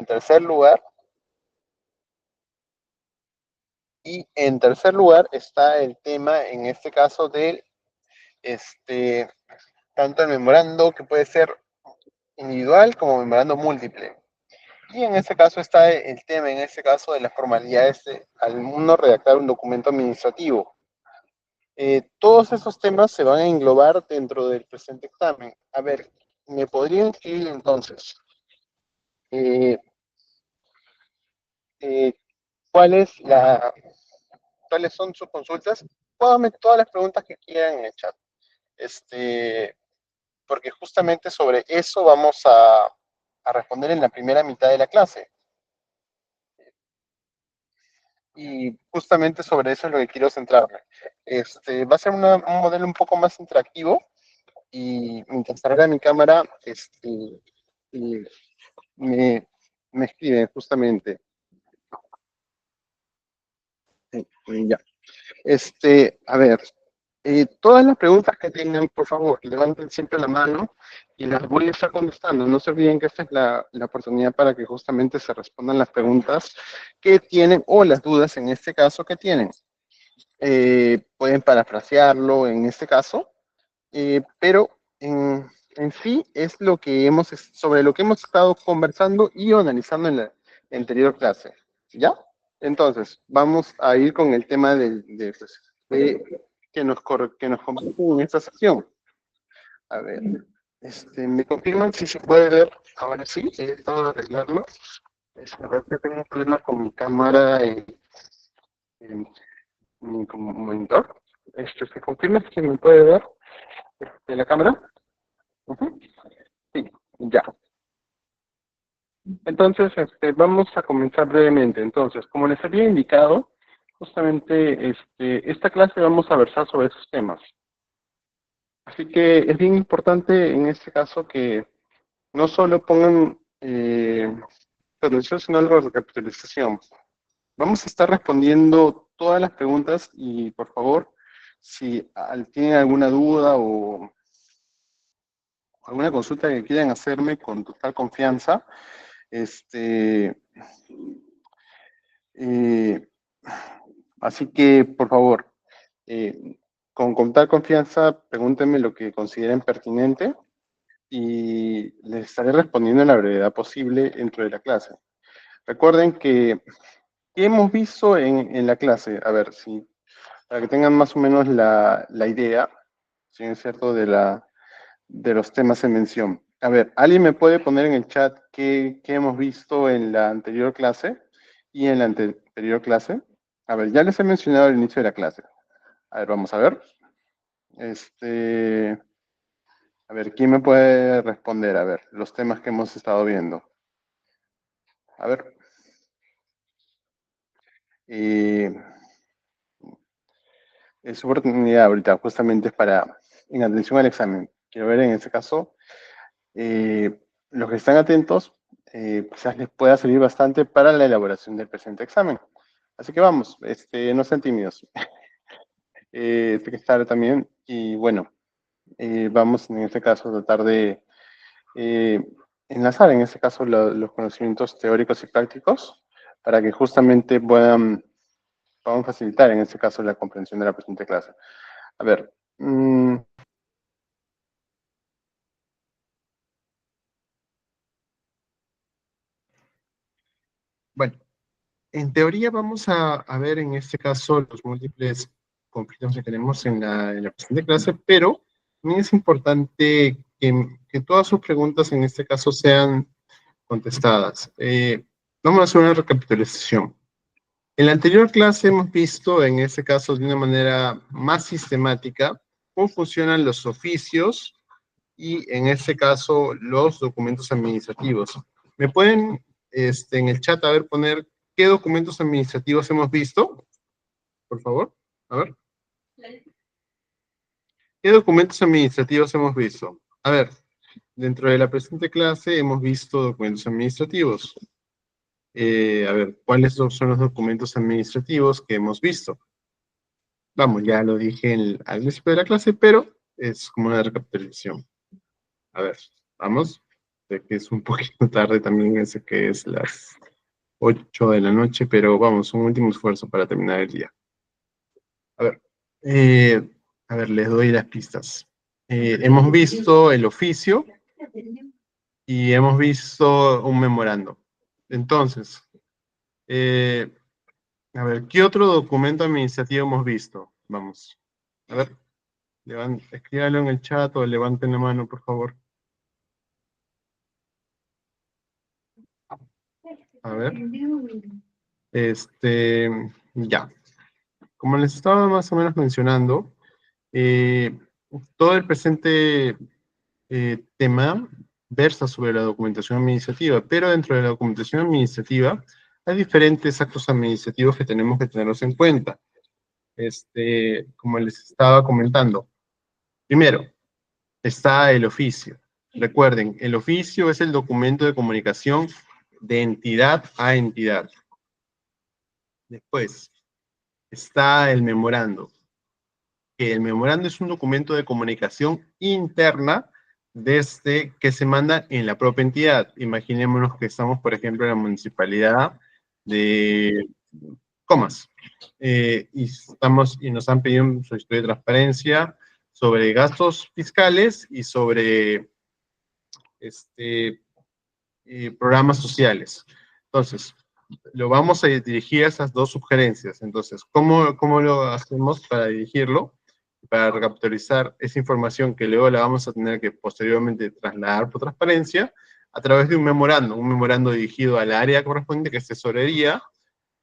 en tercer lugar. Y en tercer lugar está el tema, en este caso, del tanto el memorando que puede ser individual como memorando múltiple. Y en este caso está el tema, en este caso, de las formalidades al uno redactar un documento administrativo. Todos esos temas se van a englobar dentro del presente examen. A ver, ¿me podrían escribir entonces eh, eh, cuál es cuáles son sus consultas? Pónganme todas las preguntas que quieran en el chat. Porque justamente sobre eso vamos a responder en la primera mitad de la clase. Y justamente sobre eso es lo que quiero centrarme. Va a ser un modelo un poco más interactivo y mientras carga mi cámara, y me, me escriben justamente. Ya. A ver, todas las preguntas que tengan, por favor, levanten siempre la mano y las voy a estar contestando. No se olviden que esta es la oportunidad para que justamente se respondan las preguntas que tienen o las dudas en este caso que tienen. Pueden parafrasearlo en este caso, pero en sí es sobre lo que hemos estado conversando y analizando en la anterior clase. ¿Ya? Entonces, vamos a ir con el tema que nos compete en esta sesión. A ver, me confirman si se puede ver. Ahora sí, he estado de arreglarlo. A ver, que tengo un problema con mi cámara en mi monitor. Se confirma si se me puede ver la cámara. Ujú. Sí, ya. Entonces, vamos a comenzar brevemente. Entonces, como les había indicado, justamente esta clase vamos a versar sobre esos temas. Así que es bien importante en este caso que no solo pongan atención, sino algo de recapitalización. Vamos a estar respondiendo todas las preguntas y por favor, si tienen alguna duda o alguna consulta que quieran hacerme con total confianza, este, eh, así que por favor, con tal confianza, pregúntenme lo que consideren pertinente y les estaré respondiendo en la brevedad posible dentro de la clase. Recuerden que, ¿qué hemos visto en la clase? A ver, para que tengan más o menos la idea, si es cierto, de los temas en mención. A ver, ¿alguien me puede poner en el chat qué hemos visto en la anterior clase y en la anterior clase? A ver, ya les he mencionado al inicio de la clase. A ver, vamos a ver. A ver, ¿quién me puede responder? A ver, los temas que hemos estado viendo. A ver. Su oportunidad ahorita justamente es en atención al examen. Quiero ver en este caso, los que están atentos, quizás les pueda servir bastante para la elaboración del presente examen. Así que vamos, no sean tímidos. Hay que estar también, y bueno, vamos en este caso a tratar de eh, enlazar en este caso los conocimientos teóricos y prácticos para que justamente podamos facilitar en este caso la comprensión de la presente clase. A ver, bueno, en teoría vamos a ver en este caso los múltiples conflictos que tenemos en la presente clase, pero también es importante que todas sus preguntas en este caso sean contestadas. Vamos a hacer una recapitulación. En la anterior clase hemos visto, en este caso de una manera más sistemática, cómo funcionan los oficios y en este caso los documentos administrativos. ¿Me pueden en el chat a ver poner qué documentos administrativos hemos visto? Por favor, a ver. ¿Qué documentos administrativos hemos visto? A ver, dentro de la presente clase hemos visto documentos administrativos. A ver, ¿cuáles son los documentos administrativos que hemos visto? Vamos, ya lo dije al principio de la clase, pero es como una recapitulación. A ver, vamos. Sé que es un poquito tarde también, sé que es las 8 de la noche, pero vamos, un último esfuerzo para terminar el día. A ver, eh, les doy las pistas. Hemos visto el oficio y hemos visto un memorando. Entonces, eh, a ver, ¿qué otro documento administrativo hemos visto? Vamos, a ver, escríbanlo en el chat o levanten la mano, por favor. A ver, ya. Como les estaba más o menos mencionando, eh, todo el presente tema versa sobre la documentación administrativa, pero dentro de la documentación administrativa hay diferentes actos administrativos que tenemos que tenerlos en cuenta. Como les estaba comentando, primero, está el oficio. Recuerden, el oficio es el documento de comunicación de entidad a entidad. Después, está el memorando, que el memorando es un documento de comunicación interna desde que se manda en la propia entidad. Imaginémonos que estamos, por ejemplo, en la municipalidad de Comas, y nos han pedido un solicitud de transparencia sobre gastos fiscales y sobre programas sociales. Entonces, lo vamos a dirigir a esas dos sugerencias. Entonces, ¿cómo lo hacemos para dirigirlo? Para recapitalizar esa información que luego la vamos a tener que posteriormente trasladar por transparencia a través de un memorando dirigido al área correspondiente, que es tesorería,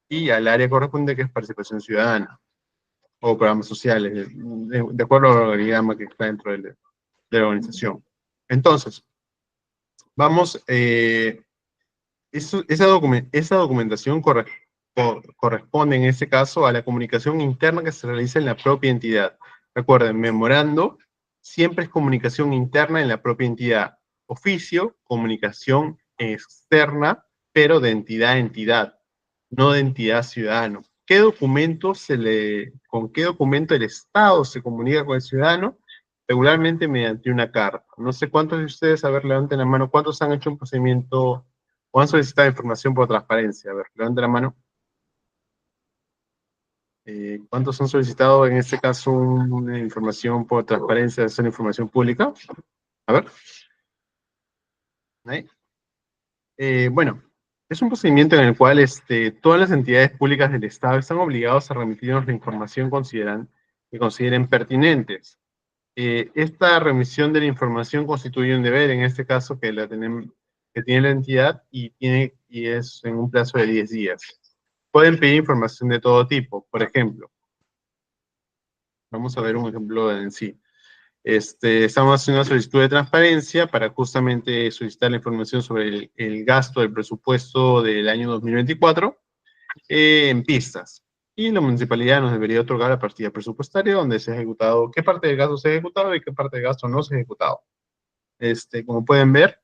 y al área correspondiente, que es participación ciudadana, o programas sociales, de acuerdo al organigrama que está dentro de la organización. Entonces, vamos, esa documentación corresponde en este caso a la comunicación interna que se realiza en la propia entidad. Recuerden, memorando siempre es comunicación interna en la propia entidad. Oficio, comunicación externa, pero de entidad a entidad, no de entidad a ciudadano. ¿Con qué documento el Estado se comunica con el ciudadano? Regularmente mediante una carta. No sé cuántos de ustedes, a ver, levanten la mano, ¿cuántos han hecho un procedimiento o han solicitado información por transparencia? A ver, levanten la mano. ¿Cuántos han solicitado en este caso una información por transparencia, es una información pública? A ver. ¿Ahí? Bueno, es un procedimiento en el cual todas las entidades públicas del Estado están obligados a remitirnos la información que consideren pertinentes. Esta remisión de la información constituye un deber, en este caso, que tiene la entidad y es en un plazo de 10 días. Pueden pedir información de todo tipo. Por ejemplo, vamos a ver un ejemplo en sí. Estamos haciendo una solicitud de transparencia para justamente solicitar la información sobre el gasto del presupuesto del año 2024 en pistas. Y la municipalidad nos debería otorgar la partida presupuestaria donde se ha ejecutado, qué parte del gasto se ha ejecutado y qué parte del gasto no se ha ejecutado. Como pueden ver,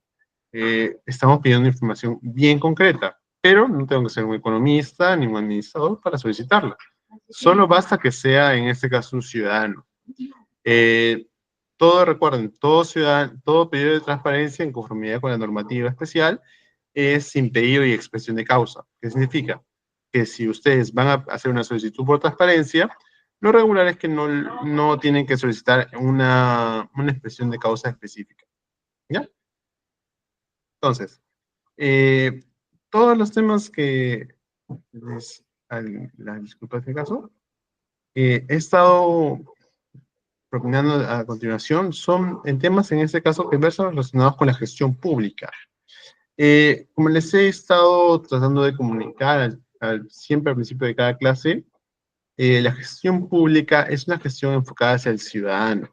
estamos pidiendo información bien concreta, pero no tengo que ser un economista ni un administrador para solicitarla. Solo basta que sea, en este caso, un ciudadano. Recuerden, todo pedido de transparencia en conformidad con la normativa especial es sin pedido y expresión de causa. ¿Qué significa? Que si ustedes van a hacer una solicitud por transparencia, lo regular es que no tienen que solicitar una expresión de causa específica. ¿Ya? Entonces, eh, todos los temas que las disculpas de caso, he estado proponiendo a continuación son en temas, en este caso, que versan relacionados con la gestión pública. Como les he estado tratando de comunicar siempre al principio de cada clase, la gestión pública es una gestión enfocada hacia el ciudadano.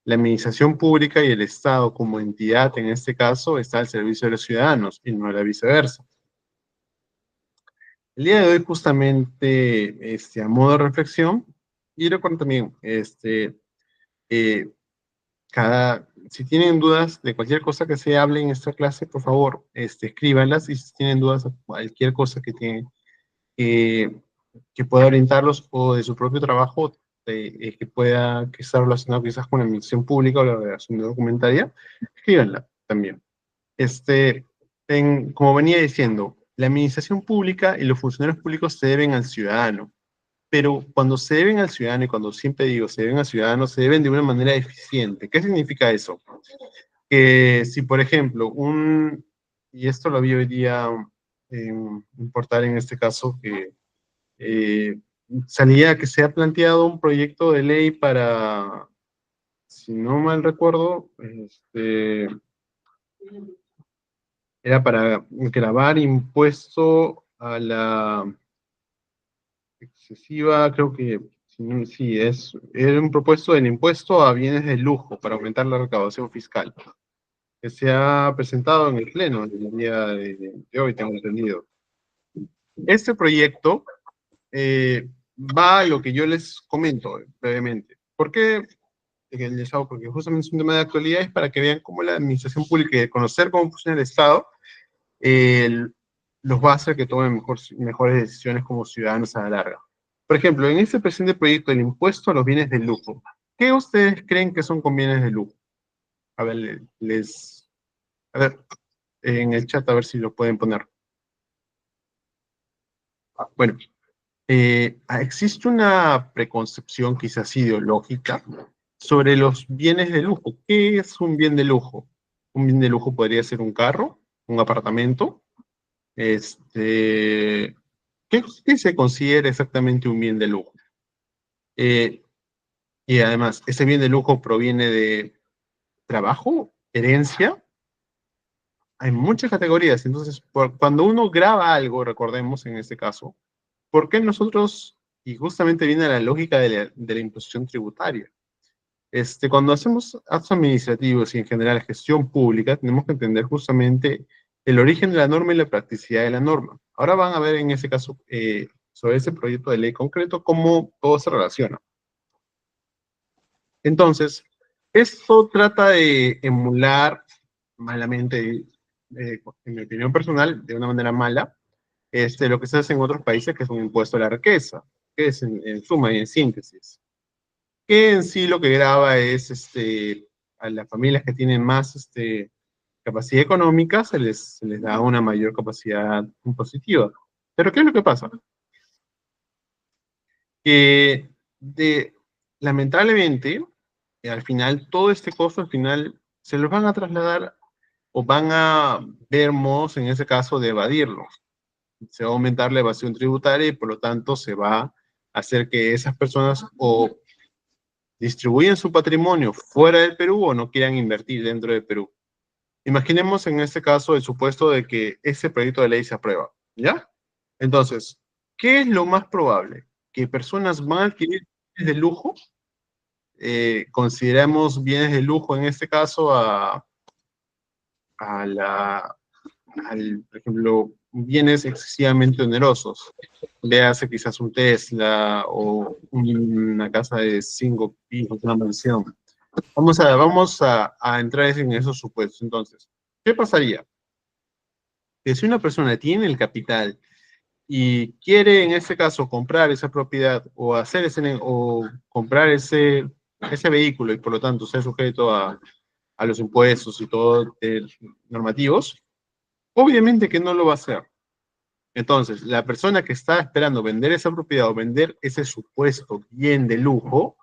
La administración pública y el Estado como entidad, en este caso, está al servicio de los ciudadanos y no la viceversa. El día de hoy, justamente, a modo de reflexión, y recuerdo también, eh, si tienen dudas de cualquier cosa que se hable en esta clase, por favor, escríbanlas, y si tienen dudas de cualquier cosa que pueda orientarlos o de su propio trabajo, que estar relacionado quizás con la administración pública o la redacción de documentaria, escríbanla también. Este, como venía diciendo, la administración pública y los funcionarios públicos se deben al ciudadano, pero cuando se deben al ciudadano, y cuando siempre digo se deben al ciudadano, se deben de una manera eficiente. ¿Qué significa eso? Que si, por ejemplo, y esto lo vi hoy día en un portal en este caso, que eh, salía que se ha planteado un proyecto de ley para, si no mal recuerdo, era para grabar impuesto a la excesiva, creo que sí, era un propuesto del impuesto a bienes de lujo para aumentar la recaudación fiscal, que se ha presentado en el Pleno en el día de hoy, tengo entendido. Este proyecto va a lo que yo les comento brevemente. ¿Por qué les hago? Porque justamente es un tema de actualidad, es para que vean cómo la administración pública y conocer cómo funciona el Estado eh, los va a hacer que tomen mejores decisiones como ciudadanos a la larga. Por ejemplo, en este presente proyecto del impuesto a los bienes de lujo, ¿qué ustedes creen que son con bienes de lujo? A ver, a ver, en el chat a ver si lo pueden poner. Bueno, existe una preconcepción quizás ideológica sobre los bienes de lujo. ¿Qué es un bien de lujo? Un bien de lujo podría ser un carro, un apartamento. ¿Qué se considera exactamente un bien de lujo? Eh, y además, ¿ese bien de lujo proviene de trabajo, herencia? Hay muchas categorías. Entonces, cuando uno graba algo, recordemos en este caso, ¿por qué nosotros, y justamente viene la lógica de la imposición tributaria? Cuando hacemos actos administrativos y en general gestión pública, tenemos que entender justamente el origen de la norma y la practicidad de la norma. Ahora van a ver en ese caso, sobre ese proyecto de ley concreto, cómo todo se relaciona. Entonces, esto trata de emular malamente, en mi opinión personal, de una manera mala, lo que se hace en otros países, que es un impuesto a la riqueza, que es en suma y en síntesis, que en sí lo que graba es a las familias que tienen más capacidad económica, se les da una mayor capacidad impositiva. Pero ¿qué es lo que pasa? Que lamentablemente, al final, todo este costo al final se los van a trasladar o van a ver modos, en ese caso, de evadirlo. Se va a aumentar la evasión tributaria y por lo tanto se va a hacer que esas personas o distribuyen su patrimonio fuera del Perú o no quieran invertir dentro del Perú. Imaginemos en este caso el supuesto de que ese proyecto de ley se aprueba, ¿ya? Entonces, ¿qué es lo más probable? Que personas van a adquirir bienes de lujo, consideramos bienes de lujo en este caso a la, por ejemplo, bienes excesivamente onerosos. Véase quizás un Tesla o una casa de 5 pisos, una mansión. Vamos a entrar en esos supuestos. Entonces, ¿qué pasaría? Que si una persona tiene el capital y quiere, en este caso, comprar esa propiedad o hacer o comprar ese vehículo y por lo tanto ser sujeto a los impuestos y todo normativos, obviamente que no lo va a hacer. Entonces, la persona que está esperando vender esa propiedad o vender ese supuesto bien de lujo,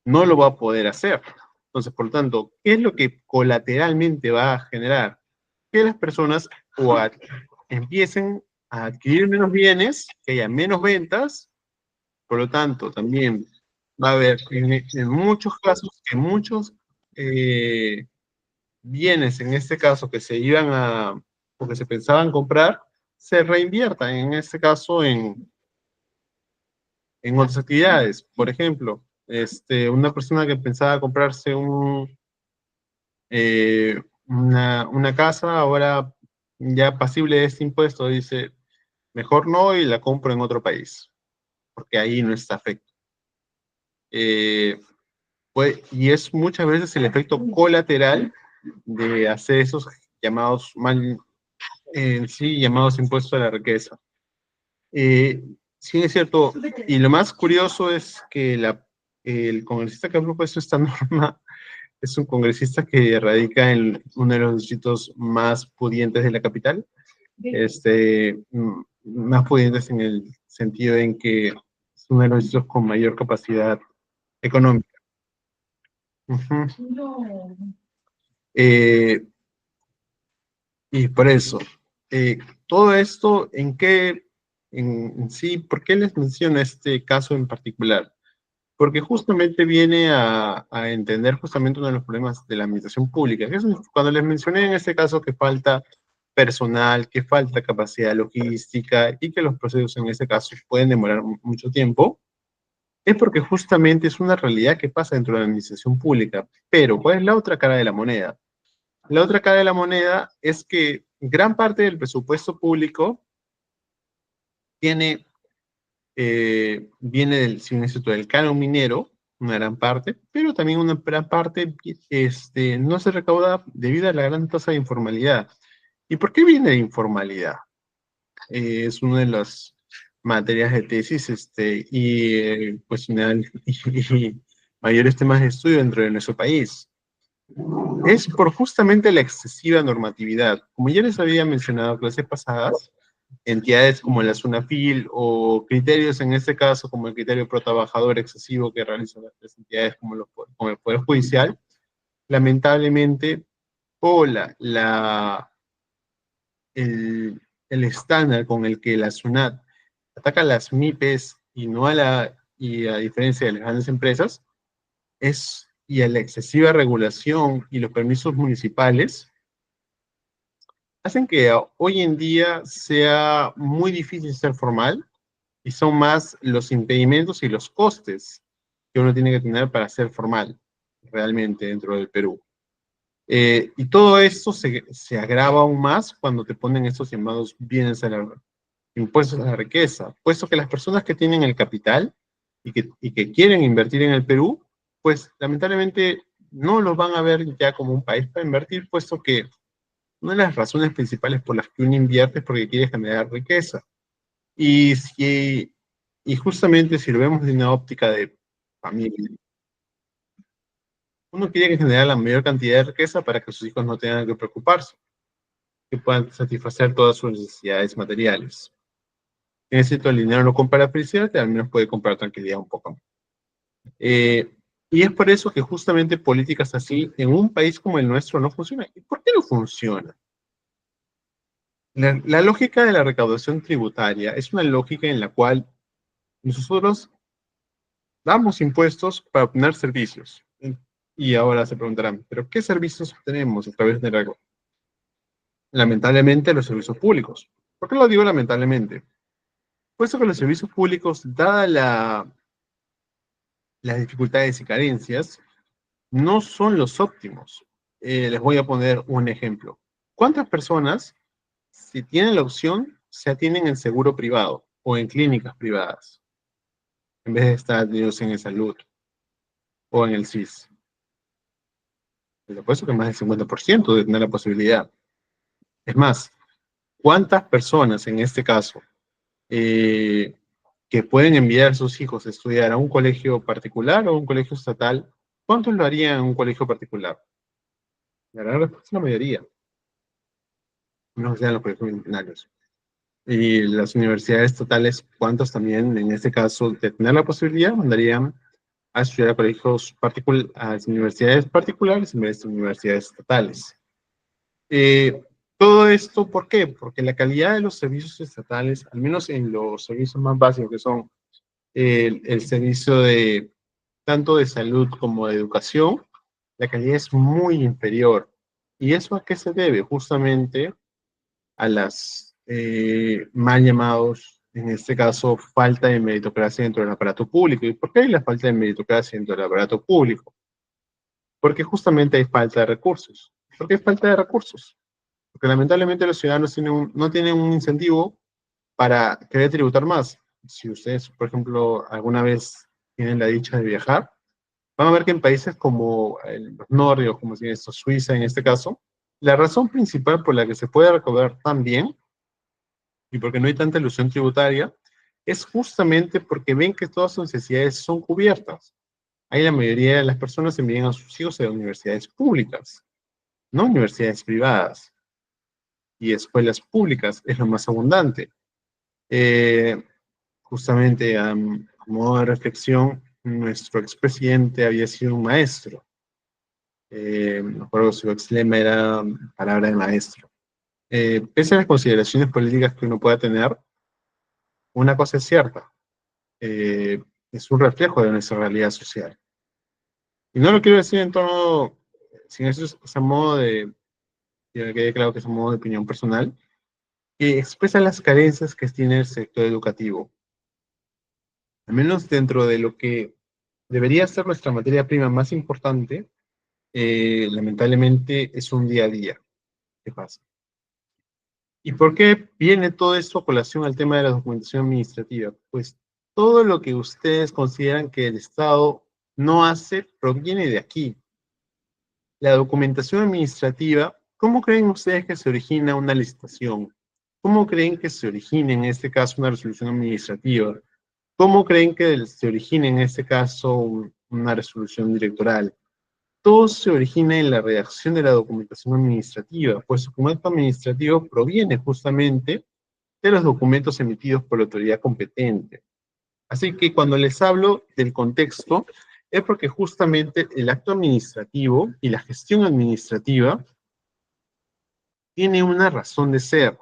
no lo va a poder hacer. Entonces, por lo tanto, ¿qué es lo que colateralmente va a generar? Que las personas empiecen a adquirir menos bienes, que haya menos ventas, por lo tanto, también va a haber en muchos casos que muchos eh, bienes, en este caso, que se iban o que se pensaban comprar, se reinviertan, en este caso, en otras actividades. Por ejemplo, una persona que pensaba comprarse una casa, ahora ya pasible de este impuesto, dice, mejor no y la compro en otro país, porque ahí no está afecto. Y es muchas veces el efecto colateral de hacer esos llamados en sí llamados impuestos a la riqueza. Sí, es cierto, y lo más curioso es que el congresista que ha propuesto esta norma es un congresista que radica en uno de los distritos más pudientes de la capital, más pudientes en el sentido en que es uno de los distritos con mayor capacidad económica. Ujú. Eh, y por eso, eh, todo esto, en sí, ¿por qué les menciono este caso en particular? Porque justamente viene a entender justamente uno de los problemas de la administración pública. Cuando les mencioné en este caso que falta personal, que falta capacidad logística y que los procesos en este caso pueden demorar mucho tiempo, es porque justamente es una realidad que pasa dentro de la administración pública. Pero, ¿cuál es la otra cara de la moneda? La otra cara de la moneda es que gran parte del presupuesto público tiene, viene del, si del canon minero, una gran parte, pero también una gran parte no se recauda debido a la gran tasa de informalidad. ¿Y por qué viene de informalidad? Es una de las materias de tesis pues, y mayores temas de estudio dentro de nuestro país. Es por justamente la excesiva normatividad. Como ya les había mencionado en clases pasadas, entidades como la SUNAFIL o criterios en este caso como el criterio pro trabajador excesivo que realizan las entidades como el Poder Judicial, lamentablemente, o el estándar con el que la SUNAT ataca a las MIPES y no y a diferencia de las grandes empresas, y a la excesiva regulación y los permisos municipales, hacen que hoy en día sea muy difícil ser formal y son más los impedimentos y los costes que uno tiene que tener para ser formal realmente dentro del Perú. Y todo esto se agrava aún más cuando te ponen estos llamados impuestos a la riqueza, puesto que las personas que tienen el capital y que quieren invertir en el Perú, pues lamentablemente no los van a ver ya como un país para invertir, puesto que una de las razones principales por las que uno invierte es porque quiere generar riqueza. Y, y justamente si lo vemos de una óptica de familia, uno quiere generar la mayor cantidad de riqueza para que sus hijos no tengan que preocuparse, que puedan satisfacer todas sus necesidades materiales. En ese sentido, el dinero no compra la felicidad, al menos puede comprar tranquilidad un poco. Y es por eso que justamente políticas así en un país como el nuestro no funcionan. ¿Y por qué no funciona? La lógica de la recaudación tributaria es una lógica en la cual nosotros damos impuestos para obtener servicios. Y ahora se preguntarán, ¿pero qué servicios obtenemos a través de la... Lamentablemente, los servicios públicos. ¿Por qué lo digo lamentablemente? Puesto que los servicios públicos, dadas las dificultades y carencias, no son los óptimos. Les voy a poner un ejemplo. ¿Cuántas personas, si tienen la opción, se atienden en seguro privado o en clínicas privadas, en vez de estar atendidos en el salud o en el SIS? Les apuesto que más del 50% de tener la posibilidad. Es más, ¿cuántas personas en este caso eh, que pueden enviar a sus hijos a estudiar a un colegio particular o a un colegio estatal, cuántos lo harían en un colegio particular? La gran respuesta es la mayoría, no sean los colegios millonarios. Y las universidades estatales, ¿cuántos también, en este caso, de tener la posibilidad, mandarían a estudiar a colegios particulares, a universidades particulares en vez de universidades estatales? Eh, Todo esto, ¿por qué? Porque la calidad de los servicios estatales, al menos en los servicios más básicos, que son el servicio de tanto de salud como de educación, la calidad es muy inferior. ¿Y eso a qué se debe? Justamente a las mal llamados, en este caso, falta de meritocracia dentro del aparato público. ¿Y por qué hay la falta de meritocracia dentro del aparato público? Porque justamente hay falta de recursos. ¿Por qué hay falta de recursos? Porque lamentablemente los ciudadanos no tienen un incentivo para querer tributar más. Si ustedes, por ejemplo, alguna vez tienen la dicha de viajar, van a ver que en países como los nórdicos, como si esto, Suiza en este caso, la razón principal por la que se puede recaudar tan bien y porque no hay tanta ilusión tributaria es justamente porque ven que todas sus necesidades son cubiertas. Ahí la mayoría de las personas envían a sus hijos a universidades públicas, no universidades privadas, y escuelas públicas es lo más abundante. Eh, Justamente a modo de reflexión, nuestro expresidente había sido un maestro. Me acuerdo que su ex lema era palabra de maestro. Pese a las consideraciones políticas que uno pueda tener, una cosa es cierta, eh, es un reflejo de nuestra realidad social. Y no lo quiero decir en tono, sin eso es a modo de, que me quede claro que es a modo de opinión personal, que expresa las carencias que tiene el sector educativo, al menos dentro de lo que debería ser nuestra materia prima más importante. Lamentablemente es un día a día que pasa. ¿Y por qué viene todo esto a colación al tema de la documentación administrativa? Pues todo lo que ustedes consideran que el Estado no hace proviene de aquí. La documentación administrativa, ¿cómo creen ustedes que se origina una licitación? ¿Cómo creen que se origina en este caso una resolución administrativa? ¿Cómo creen que se origina en este caso una resolución directoral? Todo se origina en la redacción de la documentación administrativa, pues el documento administrativo proviene justamente de los documentos emitidos por la autoridad competente. Así que cuando les hablo del contexto, es porque justamente el acto administrativo y la gestión administrativa tiene una razón de ser.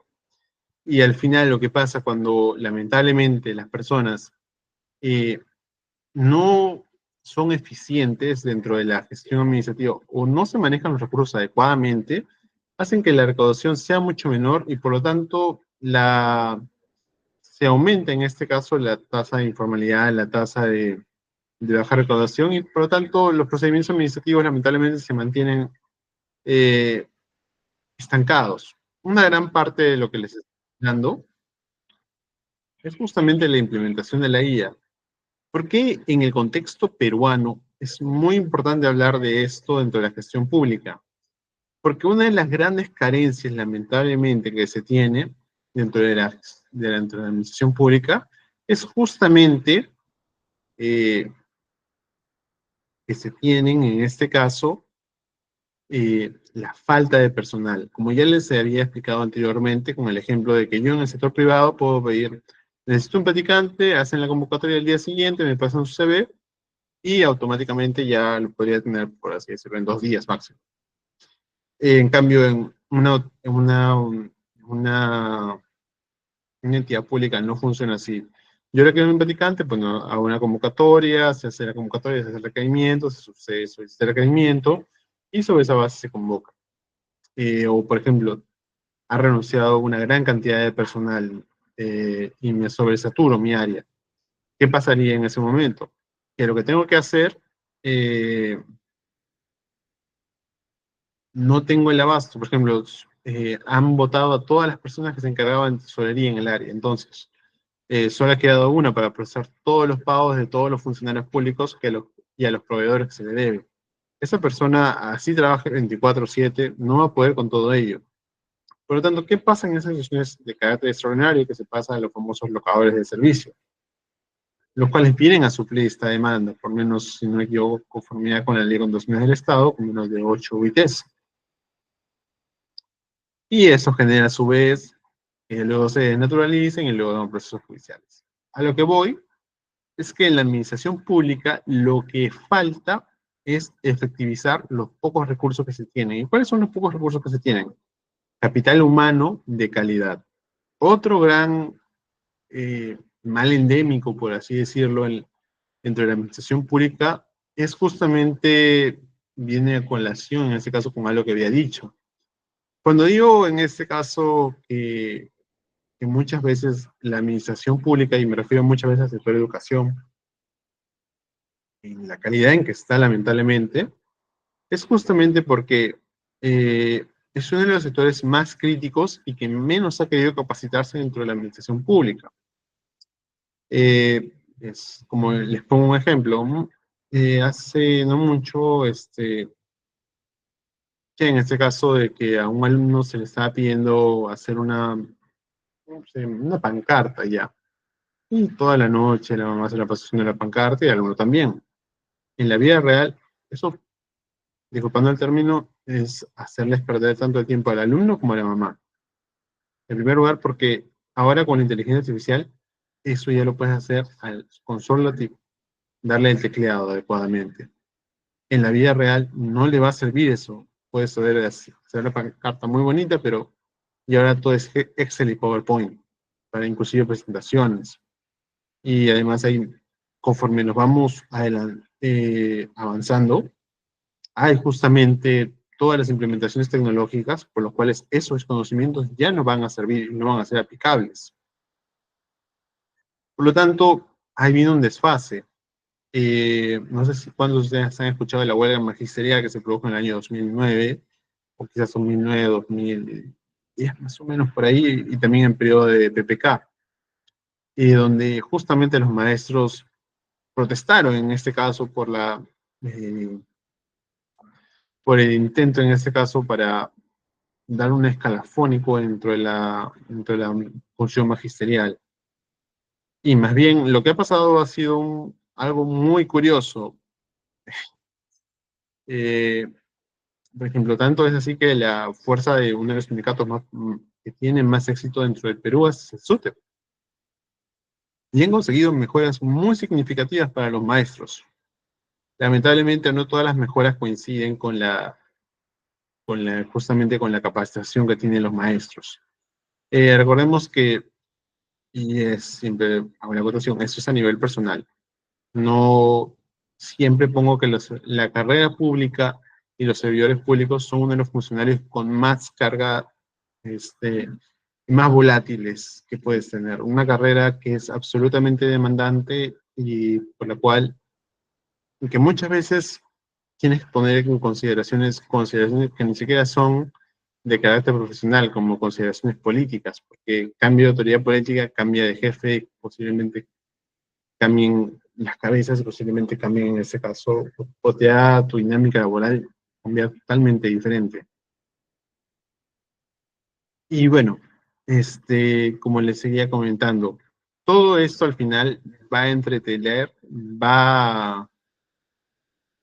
Y al final lo que pasa cuando lamentablemente las personas eh, no son eficientes dentro de la gestión administrativa o no se manejan los recursos adecuadamente, hacen que la recaudación sea mucho menor y por lo tanto se aumenta en este caso la tasa de informalidad, la tasa de baja recaudación y por lo tanto los procedimientos administrativos lamentablemente se mantienen eh, estancados. Una gran parte de lo que les estoy dando es justamente la implementación de la IA. ¿Por qué en el contexto peruano es muy importante hablar de esto dentro de la gestión pública? Porque una de las grandes carencias, lamentablemente, que se tiene dentro de la administración pública es justamente eh, que se tienen, en este caso, la falta de personal. Como ya les había explicado anteriormente, con el ejemplo de que yo en el sector privado puedo pedir, necesito un practicante, hacen la convocatoria el día siguiente, me pasan su CV, y automáticamente ya lo podría tener, por así decirlo, en 2 días máximo. En cambio, en una entidad pública no funciona así. Yo le quiero un practicante, pues no, hago una convocatoria, se hace la convocatoria, se hace el requerimiento, se solicita el requerimiento, y sobre esa base se convoca. O, por ejemplo, ha renunciado una gran cantidad de personal y me sobresaturo mi área. ¿Qué pasaría en ese momento? Que lo que tengo que hacer eh, no tengo el abasto. Por ejemplo, han votado a todas las personas que se encargaban de tesorería en el área. Entonces, solo ha quedado una para procesar todos los pagos de todos los funcionarios públicos y a los proveedores que se le debe. Esa persona, así trabaja 24/7, no va a poder con todo ello. Por lo tanto, ¿qué pasa en esas situaciones de carácter extraordinario que se pasa a los famosos locadores de servicio? Los cuales vienen a suplir esta demanda, por menos, si no me equivoco, conformidad con la ley de conducciones del Estado, con menos de 8 UITs. Y eso genera a su vez que luego se naturalicen y luego dan procesos judiciales. A lo que voy es que en la administración pública lo que falta es efectivizar los pocos recursos que se tienen. ¿Y cuáles son los pocos recursos que se tienen? Capital humano de calidad. Otro gran mal endémico, por así decirlo, dentro de la administración pública es justamente, viene a colación, en este caso, con algo que había dicho. Cuando digo en este caso que muchas veces la administración pública, y me refiero muchas veces al sector de educación, en la calidad en que está lamentablemente, es justamente porque es uno de los sectores más críticos y que menos ha querido capacitarse dentro de la administración pública. Es como les pongo un ejemplo, hace no mucho, que en este caso de que a un alumno se le estaba pidiendo hacer no sé, una pancarta ya. Y toda la noche la mamá se la pasó haciendo la pancarta y el alumno también. En la vida real, eso, disculpando el término, es hacerles perder tanto el tiempo al alumno como a la mamá. En primer lugar, porque ahora con la inteligencia artificial, eso ya lo puedes hacer con solo darle el tecleado adecuadamente. En la vida real no le va a servir eso. Puedes hacer una carta muy bonita, pero y ahora todo es Excel y PowerPoint, para inclusive presentaciones. Y además ahí, conforme nos vamos avanzando, hay justamente todas las implementaciones tecnológicas por las cuales esos conocimientos ya no van a servir, no van a ser aplicables. Por lo tanto, ahí viene un desfase. No sé si cuántos de ustedes han escuchado de la huelga magisterial que se produjo en el año 2009, o quizás 2009, 2010, más o menos por ahí, y también en periodo de PPK, donde justamente los maestros protestaron, en este caso, eh, por el intento, en este caso, para dar un escalafónico dentro de la función magisterial. Y más bien, lo que ha pasado ha sido algo muy curioso. Eh, por ejemplo, tanto es así que la fuerza de uno de los sindicatos que tiene más éxito dentro del Perú es el SUTEP. Y han conseguido mejoras muy significativas para los maestros. Lamentablemente, no todas las mejoras coinciden justamente con la capacitación que tienen los maestros. Recordemos que, y es siempre hago la acotación, esto es a nivel personal. No siempre pongo que la carrera pública y los servidores públicos son uno de los funcionarios con más carga, más volátiles que puedes tener. Una carrera que es absolutamente demandante y por la cual, que muchas veces tienes que poner en consideraciones que ni siquiera son de carácter profesional, como consideraciones políticas, porque cambio de autoridad política, cambia de jefe, posiblemente cambien las cabezas, posiblemente cambien en ese caso, tu dinámica laboral cambia totalmente diferente. Y bueno, como les seguía comentando, todo esto al final va a entretener, va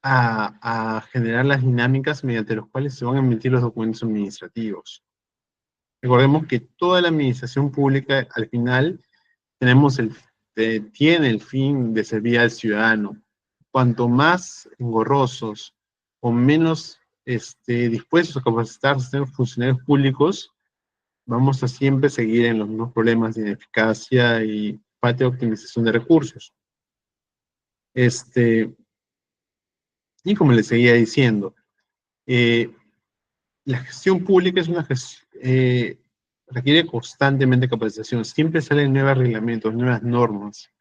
a generar las dinámicas mediante las cuales se van a emitir los documentos administrativos. Recordemos que toda la administración pública al final tiene el fin de servir al ciudadano. Cuanto más engorrosos o menos dispuestos a capacitarse los funcionarios públicos, vamos a siempre seguir en los mismos problemas de ineficacia y falta de optimización de recursos. Y como les seguía diciendo, eh, la gestión pública es requiere constantemente capacitación. Siempre salen nuevos reglamentos, nuevas normas,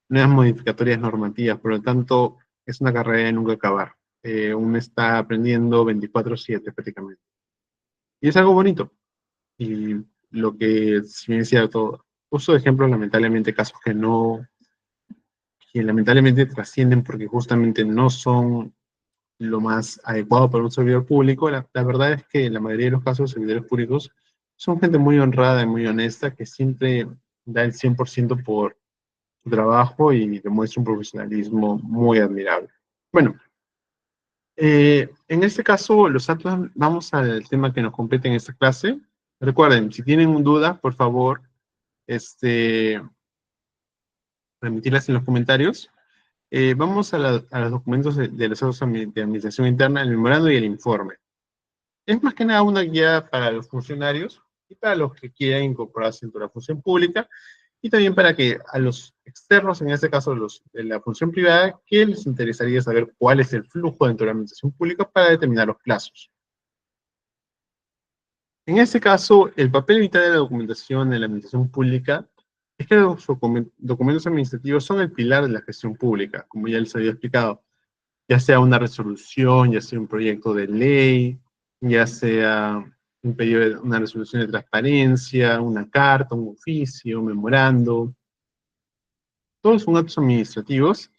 nuevas modificatorias normativas. Por lo tanto, es una carrera de nunca acabar. Uno está aprendiendo 24/7 prácticamente. Y es algo bonito. Y lo que, si bien es cierto, uso de ejemplos, lamentablemente, casos que lamentablemente trascienden porque justamente no son lo más adecuado para un servidor público. La verdad es que la mayoría de los casos de servidores públicos son gente muy honrada y muy honesta que siempre da el 100% por su trabajo y demuestra un profesionalismo muy admirable. Bueno, en este caso, los datos, vamos al tema que nos compete en esta clase. Recuerden, si tienen dudas, por favor, remitirlas en los comentarios. Vamos a los documentos de los actos de administración interna, el memorando y el informe. Es más que nada una guía para los funcionarios y para los que quieran incorporarse dentro de la función pública, y también para que a los externos, en este caso los de la función privada, que les interesaría saber cuál es el flujo dentro de la administración pública para determinar los plazos. En este caso, el papel vital de la documentación en la administración pública es que los documentos administrativos son el pilar de la gestión pública, como ya les había explicado, ya sea una resolución, ya sea un proyecto de ley, ya sea una resolución de transparencia, una carta, un oficio, un memorando. Todos son actos administrativos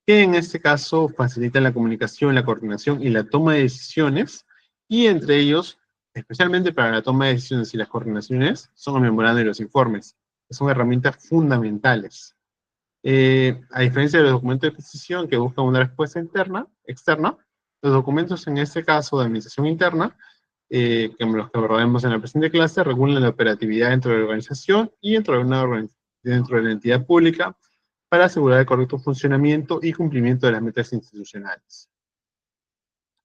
que en este caso facilitan la comunicación, la coordinación y la toma de decisiones, y entre ellos, especialmente para la toma de decisiones y las coordinaciones, son el memorando y los informes, que son herramientas fundamentales. A diferencia de los documentos de decisión que buscan una respuesta externa, los documentos en este caso de administración interna, que los que abordamos en la presente clase, regulan la operatividad dentro de la organización y dentro de la entidad pública para asegurar el correcto funcionamiento y cumplimiento de las metas institucionales.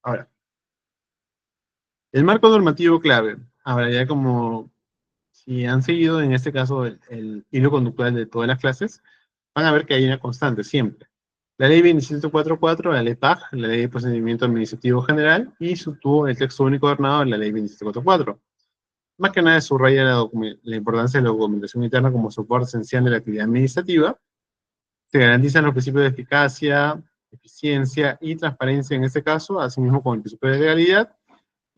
Ahora, el marco normativo clave. Ahora, ya como si han seguido en este caso el hilo conductual de todas las clases, van a ver que hay una constante siempre. La ley 2744, la ley PAG, la ley de procedimiento administrativo general, y tuvo el texto único ordenado de la ley 2744. Más que nada subraya la importancia de la documentación interna como soporte esencial de la actividad administrativa. Se garantizan los principios de eficacia, eficiencia y transparencia en este caso, asimismo con el principio de legalidad,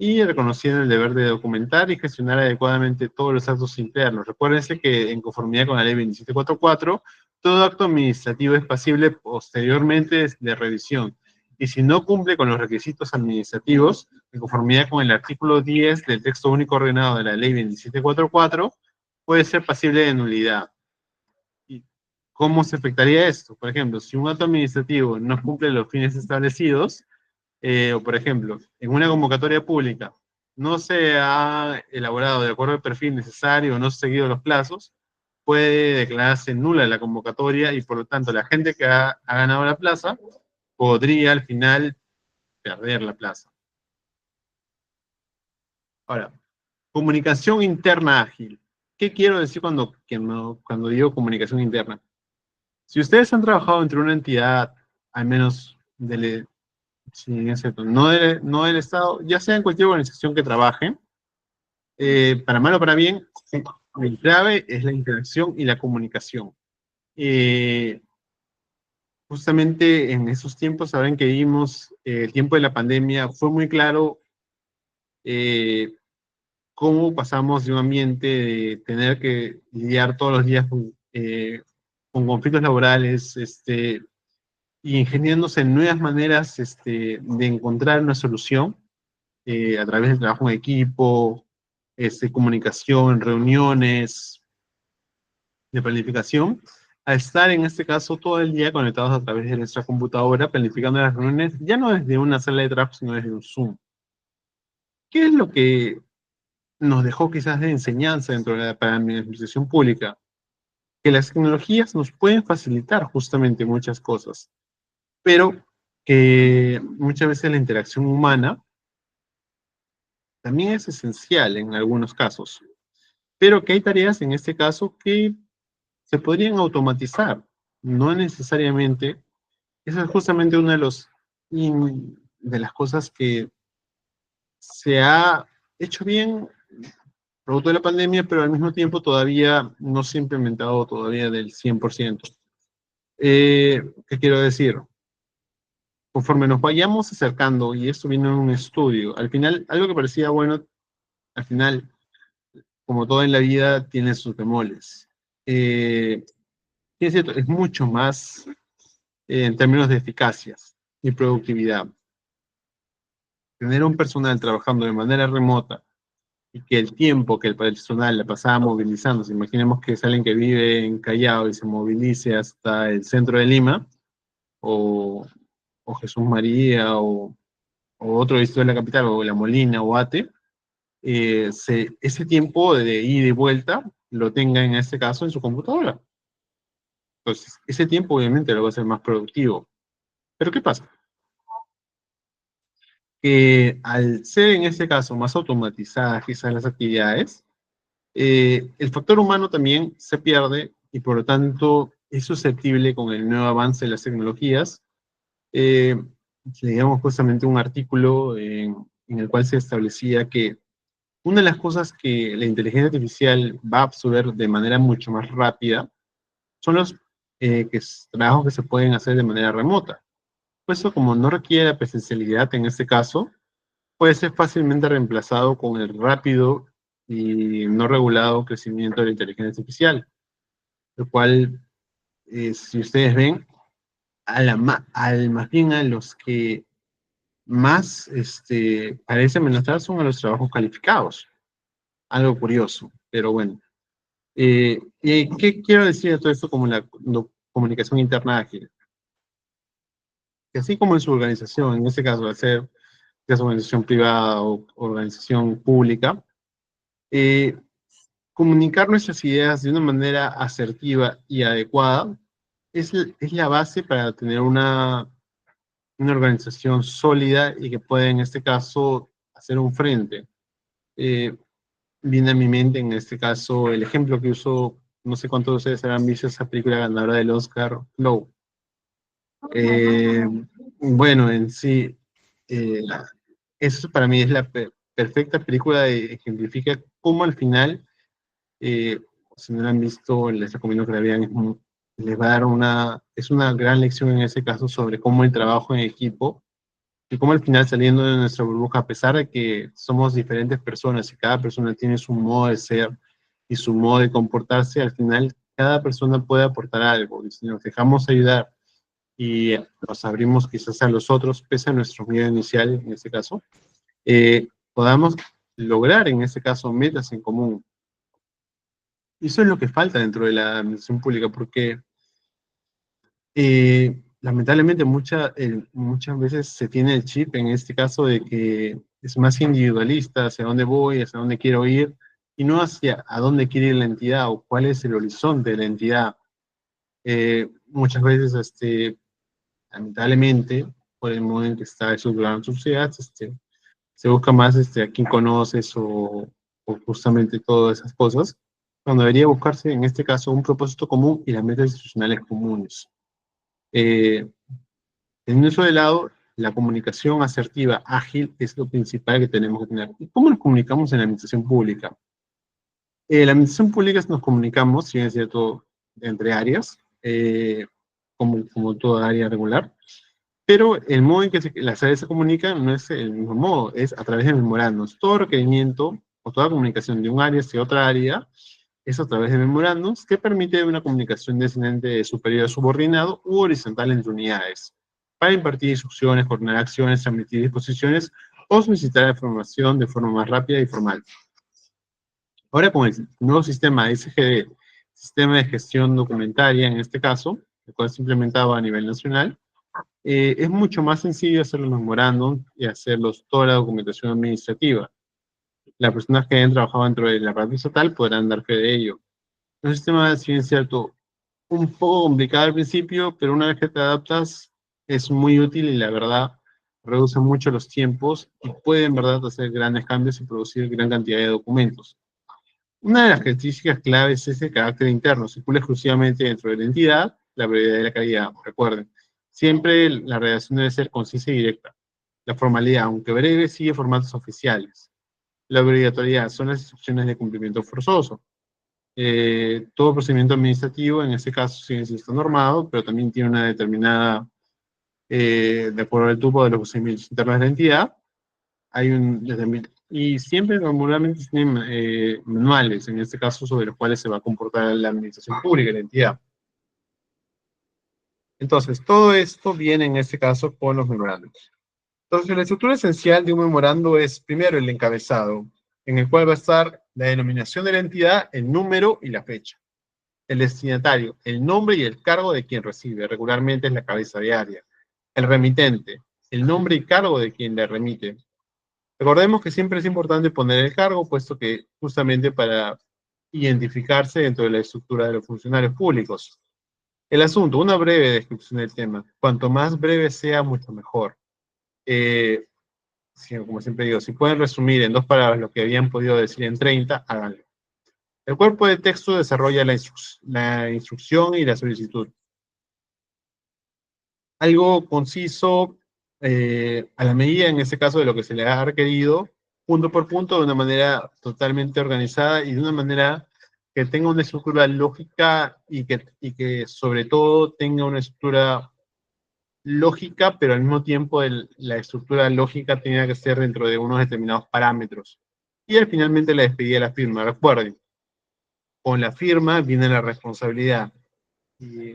y reconociendo el deber de documentar y gestionar adecuadamente todos los actos internos. Recuérdense que en conformidad con la ley 2744, todo acto administrativo es pasible posteriormente de revisión. Y si no cumple con los requisitos administrativos, en conformidad con el artículo 10 del texto único ordenado de la ley 2744, puede ser pasible de nulidad. ¿Y cómo se afectaría esto? Por ejemplo, si un acto administrativo no cumple los fines establecidos, o por ejemplo, en una convocatoria pública no se ha elaborado de acuerdo al perfil necesario o no se han seguido los plazos, puede declararse nula la convocatoria y por lo tanto la gente que ha ganado la plaza podría al final perder la plaza. Ahora, comunicación interna ágil. ¿Qué quiero decir cuando digo comunicación interna? Si ustedes han trabajado entre una entidad, al menos sí, es cierto, no del Estado, ya sea en cualquier organización que trabajen, para mal o para bien, el clave es la interacción y la comunicación. Eh, Justamente en esos tiempos, saben que vimos el tiempo de la pandemia, fue muy claro eh, cómo pasamos de un ambiente de tener que lidiar todos los días con conflictos laborales, y ingeniándose en nuevas maneras de encontrar una solución a través del trabajo en equipo, comunicación, reuniones, de planificación, a estar en este caso todo el día conectados a través de nuestra computadora, planificando las reuniones, ya no desde una sala de trabajo, sino desde un Zoom. ¿Qué es lo que nos dejó quizás de enseñanza dentro de para la administración pública? Que las tecnologías nos pueden facilitar justamente muchas cosas, pero que muchas veces la interacción humana también es esencial en algunos casos, pero que hay tareas en este caso que se podrían automatizar, no necesariamente. Esa es justamente una de las cosas que se ha hecho bien producto de la pandemia, pero al mismo tiempo todavía no se ha implementado todavía del 100%. ¿Qué quiero decir? Conforme nos vayamos acercando, y esto viene en un estudio, al final, algo que parecía bueno, al final, como todo en la vida, tiene sus bemoles. Y es cierto, es mucho más en términos de eficacias y productividad. Tener un personal trabajando de manera remota y que el tiempo que el personal la pasaba movilizándose, imaginemos que es alguien que vive en Callao y se movilice hasta el centro de Lima, o, o Jesús María, o otro distrito de la capital, o La Molina, o Ate, ese tiempo de ida y vuelta lo tenga en este caso en su computadora. Entonces, ese tiempo obviamente lo va a hacer más productivo. Pero ¿qué pasa? Que al ser en este caso más automatizadas quizás las actividades, el factor humano también se pierde y por lo tanto es susceptible con el nuevo avance de las tecnologías. Eh, Leíamos justamente un artículo en el cual se establecía que una de las cosas que la inteligencia artificial va a absorber de manera mucho más rápida son los trabajos que se pueden hacer de manera remota. Pues eso, como no requiere la presencialidad en este caso, puede ser fácilmente reemplazado con el rápido y no regulado crecimiento de la inteligencia artificial, lo cual, si ustedes ven, más bien a los que más parece amenazar son a los trabajos calificados. Algo curioso, pero bueno. ¿Y qué quiero decir de todo esto como comunicación interna ágil. Que así como en su organización, en este caso, al ser ya sea organización privada o organización pública, eh, comunicar nuestras ideas de una manera asertiva y adecuada es la base para tener una organización sólida y que pueda, en este caso, hacer un frente. Eh, Viene a mi mente, en este caso, el ejemplo que uso, no sé cuántos de ustedes habrán visto esa película ganadora del Oscar, Flow. Eh, bueno, en sí, eh, eso para mí es la perfecta película de ejemplifica cómo al final, eh, si no la han visto, les recomiendo que la vean, les va a dar es una gran lección en ese caso sobre cómo el trabajo en equipo y cómo al final saliendo de nuestra burbuja, a pesar de que somos diferentes personas y cada persona tiene su modo de ser y su modo de comportarse, al final cada persona puede aportar algo y si nos dejamos ayudar y nos abrimos quizás a los otros, pese a nuestro miedo inicial en este caso, podamos lograr en este caso metas en común. Y eso es lo que falta dentro de la administración pública, porque lamentablemente muchas veces se tiene el chip en este caso de que es más individualista, hacia dónde voy, hacia dónde quiero ir, y no hacia a dónde quiere ir la entidad o cuál es el horizonte de la entidad. Muchas veces, lamentablemente, por el modo en que está estructurada la sociedad, se busca más a quién conoces o justamente todas esas cosas, cuando debería buscarse en este caso un propósito común y las metas institucionales comunes. Eh, en eso de lado, la comunicación asertiva, ágil, es lo principal que tenemos que tener. ¿Y cómo nos comunicamos en la administración pública? La administración pública nos comunicamos, si bien es cierto, entre áreas, como toda área regular, pero el modo en que las áreas se comunican no es el mismo modo, es a través de memorandos. Todo requerimiento o toda comunicación de un área hacia otra área es a través de memorandos que permite una comunicación descendente de superior a subordinado u horizontal entre unidades, para impartir instrucciones, coordinar acciones, transmitir disposiciones o solicitar información de forma más rápida y formal. Ahora con el nuevo sistema SGD, Sistema de Gestión Documentaria en este caso, el cual se implementado a nivel nacional, es mucho más sencillo hacer los memorándum y hacerlos toda la documentación administrativa. Las personas que hayan trabajado dentro de la parte estatal podrán dar fe de ello. Es un sistema, si bien es cierto, un poco complicado al principio, pero una vez que te adaptas, es muy útil y la verdad reduce mucho los tiempos y puede en verdad hacer grandes cambios y producir gran cantidad de documentos. Una de las características claves es el carácter interno, circula exclusivamente dentro de la entidad, la brevedad y la calidad. Recuerden, siempre la redacción debe ser concisa y directa. La formalidad, aunque breve, sigue formatos oficiales. La obligatoriedad son las instrucciones de cumplimiento forzoso. Todo procedimiento administrativo, en este caso, sí está normado, pero también tiene una determinada, de acuerdo al tubo de los procedimientos internos de la entidad, hay y siempre normalmente tienen manuales, en este caso, sobre los cuales se va a comportar la administración pública, la entidad. Entonces, todo esto viene en este caso con los memorandos. Entonces, la estructura esencial de un memorando es, primero, el encabezado, en el cual va a estar la denominación de la entidad, el número y la fecha. El destinatario, el nombre y el cargo de quien recibe, regularmente es la cabeza de área. El remitente, el nombre y cargo de quien le remite. Recordemos que siempre es importante poner el cargo, puesto que justamente para identificarse dentro de la estructura de los funcionarios públicos. El asunto, una breve descripción del tema. Cuanto más breve sea, mucho mejor. Eh, Como siempre digo, si pueden resumir en 2 palabras lo que habían podido decir en 30, háganlo. El cuerpo de texto desarrolla la instrucción y la solicitud. Algo conciso, a la medida, en este caso, de lo que se le ha requerido, punto por punto, de una manera totalmente organizada y de una manera que tenga una estructura lógica y que sobre todo tenga una estructura lógica, pero al mismo tiempo la estructura lógica tenga que ser dentro de unos determinados parámetros. Y finalmente la despedida de la firma. Recuerden, con la firma viene la responsabilidad. Y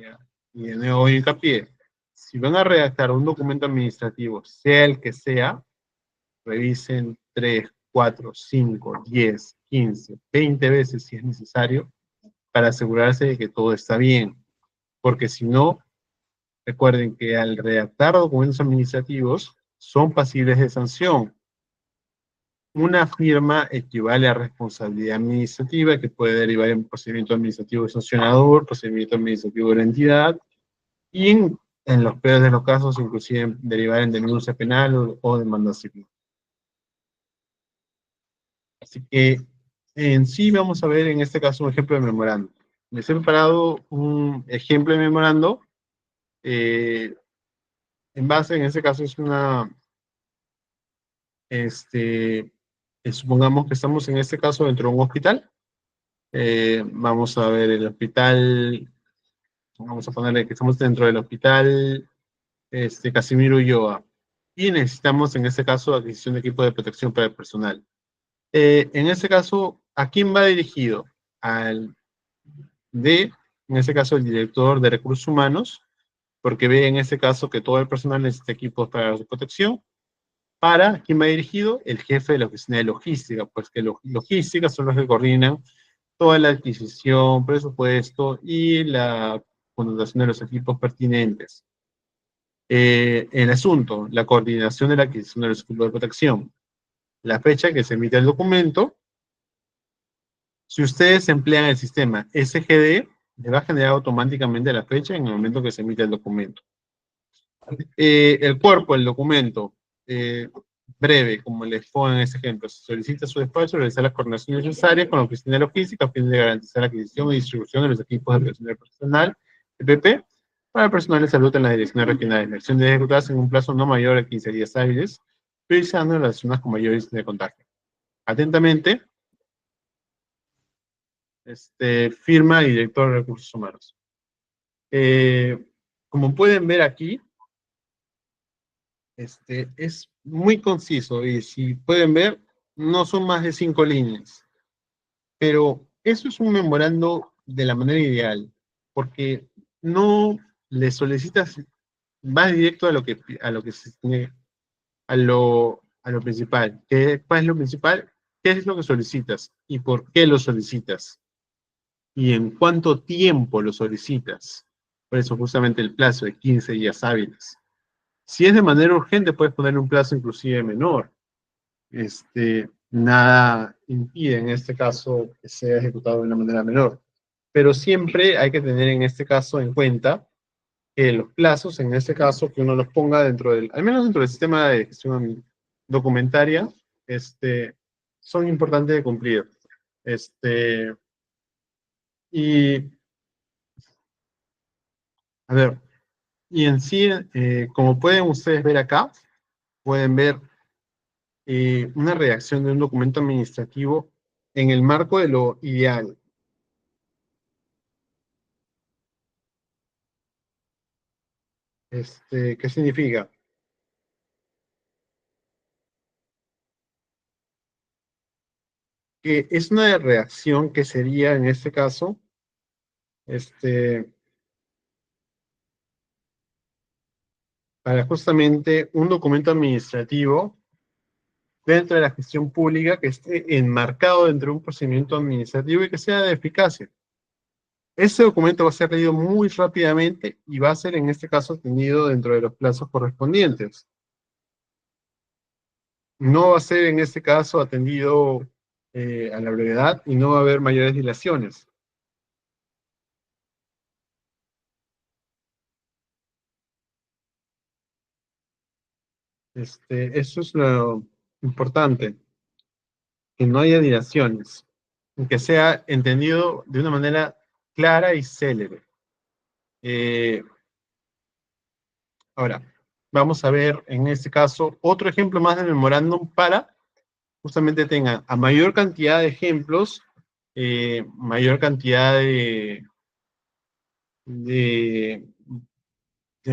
de nuevo hincapié, si van a redactar un documento administrativo, sea el que sea, revisen 3, 4, 5, 10, 15, 20 veces si es necesario, para asegurarse de que todo está bien. porque si no, recuerden que al redactar documentos administrativos son pasibles de sanción. Una firma equivale a responsabilidad administrativa que puede derivar en procedimiento administrativo sancionador, procedimiento administrativo de la entidad y en los peores de los casos inclusive derivar en denuncia penal o demanda civil. Así que en sí vamos a ver en este caso un ejemplo de memorando. Les he preparado un ejemplo de memorando. En base, en este caso es una, supongamos que estamos en este caso dentro de un hospital. Vamos a ver el hospital, vamos a ponerle que estamos dentro del hospital Casimiro Ulloa. Y necesitamos en este caso adquisición de equipo de protección para el personal. En este caso, ¿a quién va dirigido? Al en este caso, el director de recursos humanos, porque ve en este caso que todo el personal necesita equipos para su protección. ¿Para quién va dirigido? El jefe de la oficina de logística, pues que logística son los que coordinan toda la adquisición, presupuesto y la contratación de los equipos pertinentes. El asunto, la coordinación de la adquisición de los equipos de protección. La fecha que se emite el documento. Si ustedes emplean el sistema SGD, le va a generar automáticamente la fecha en el momento que se emite el documento. El cuerpo del documento, breve, como les pongo en este ejemplo, se solicita su despacho realizar las coordinaciones necesarias con la oficina de logística a fin de garantizar la adquisición y distribución de los equipos de protección personal, EPP, para el personal de salud en las direcciones regionales. La acción debe ejecutarse en un plazo no mayor a 15 días hábiles, priorizando las zonas con mayor índice de contagio. Atentamente, firma y director de recursos humanos. Como pueden ver aquí, es muy conciso y si pueden ver, no son más de 5 líneas. Pero eso es un memorando de la manera ideal, porque no le solicitas, vas directo a lo principal. ¿Cuál es lo principal? ¿Qué es lo que solicitas? ¿Y por qué lo solicitas? ¿Y en cuánto tiempo lo solicitas? Por eso justamente el plazo de 15 días hábiles. Si es de manera urgente, puedes poner un plazo inclusive menor. Nada impide en este caso que sea ejecutado de una manera menor. Pero siempre hay que tener en este caso en cuenta que los plazos, en este caso, que uno los ponga dentro del, al menos dentro del sistema de gestión documentaria, son importantes de cumplir. Y, a ver, y en sí, como pueden ustedes ver acá, pueden ver una redacción de un documento administrativo en el marco de lo ideal. ¿Qué significa? Que es una redacción que sería, en este caso, para justamente un documento administrativo dentro de la gestión pública que esté enmarcado dentro de un procedimiento administrativo y que sea de eficacia. Ese documento va a ser leído muy rápidamente y va a ser, en este caso, atendido dentro de los plazos correspondientes. No va a ser, en este caso, atendido a la brevedad y no va a haber mayores dilaciones. Eso es lo importante, que no haya dilaciones, que sea entendido de una manera clara y célere. Ahora, vamos a ver en este caso otro ejemplo más de memorándum para justamente tengan a mayor cantidad de ejemplos, mayor cantidad de, de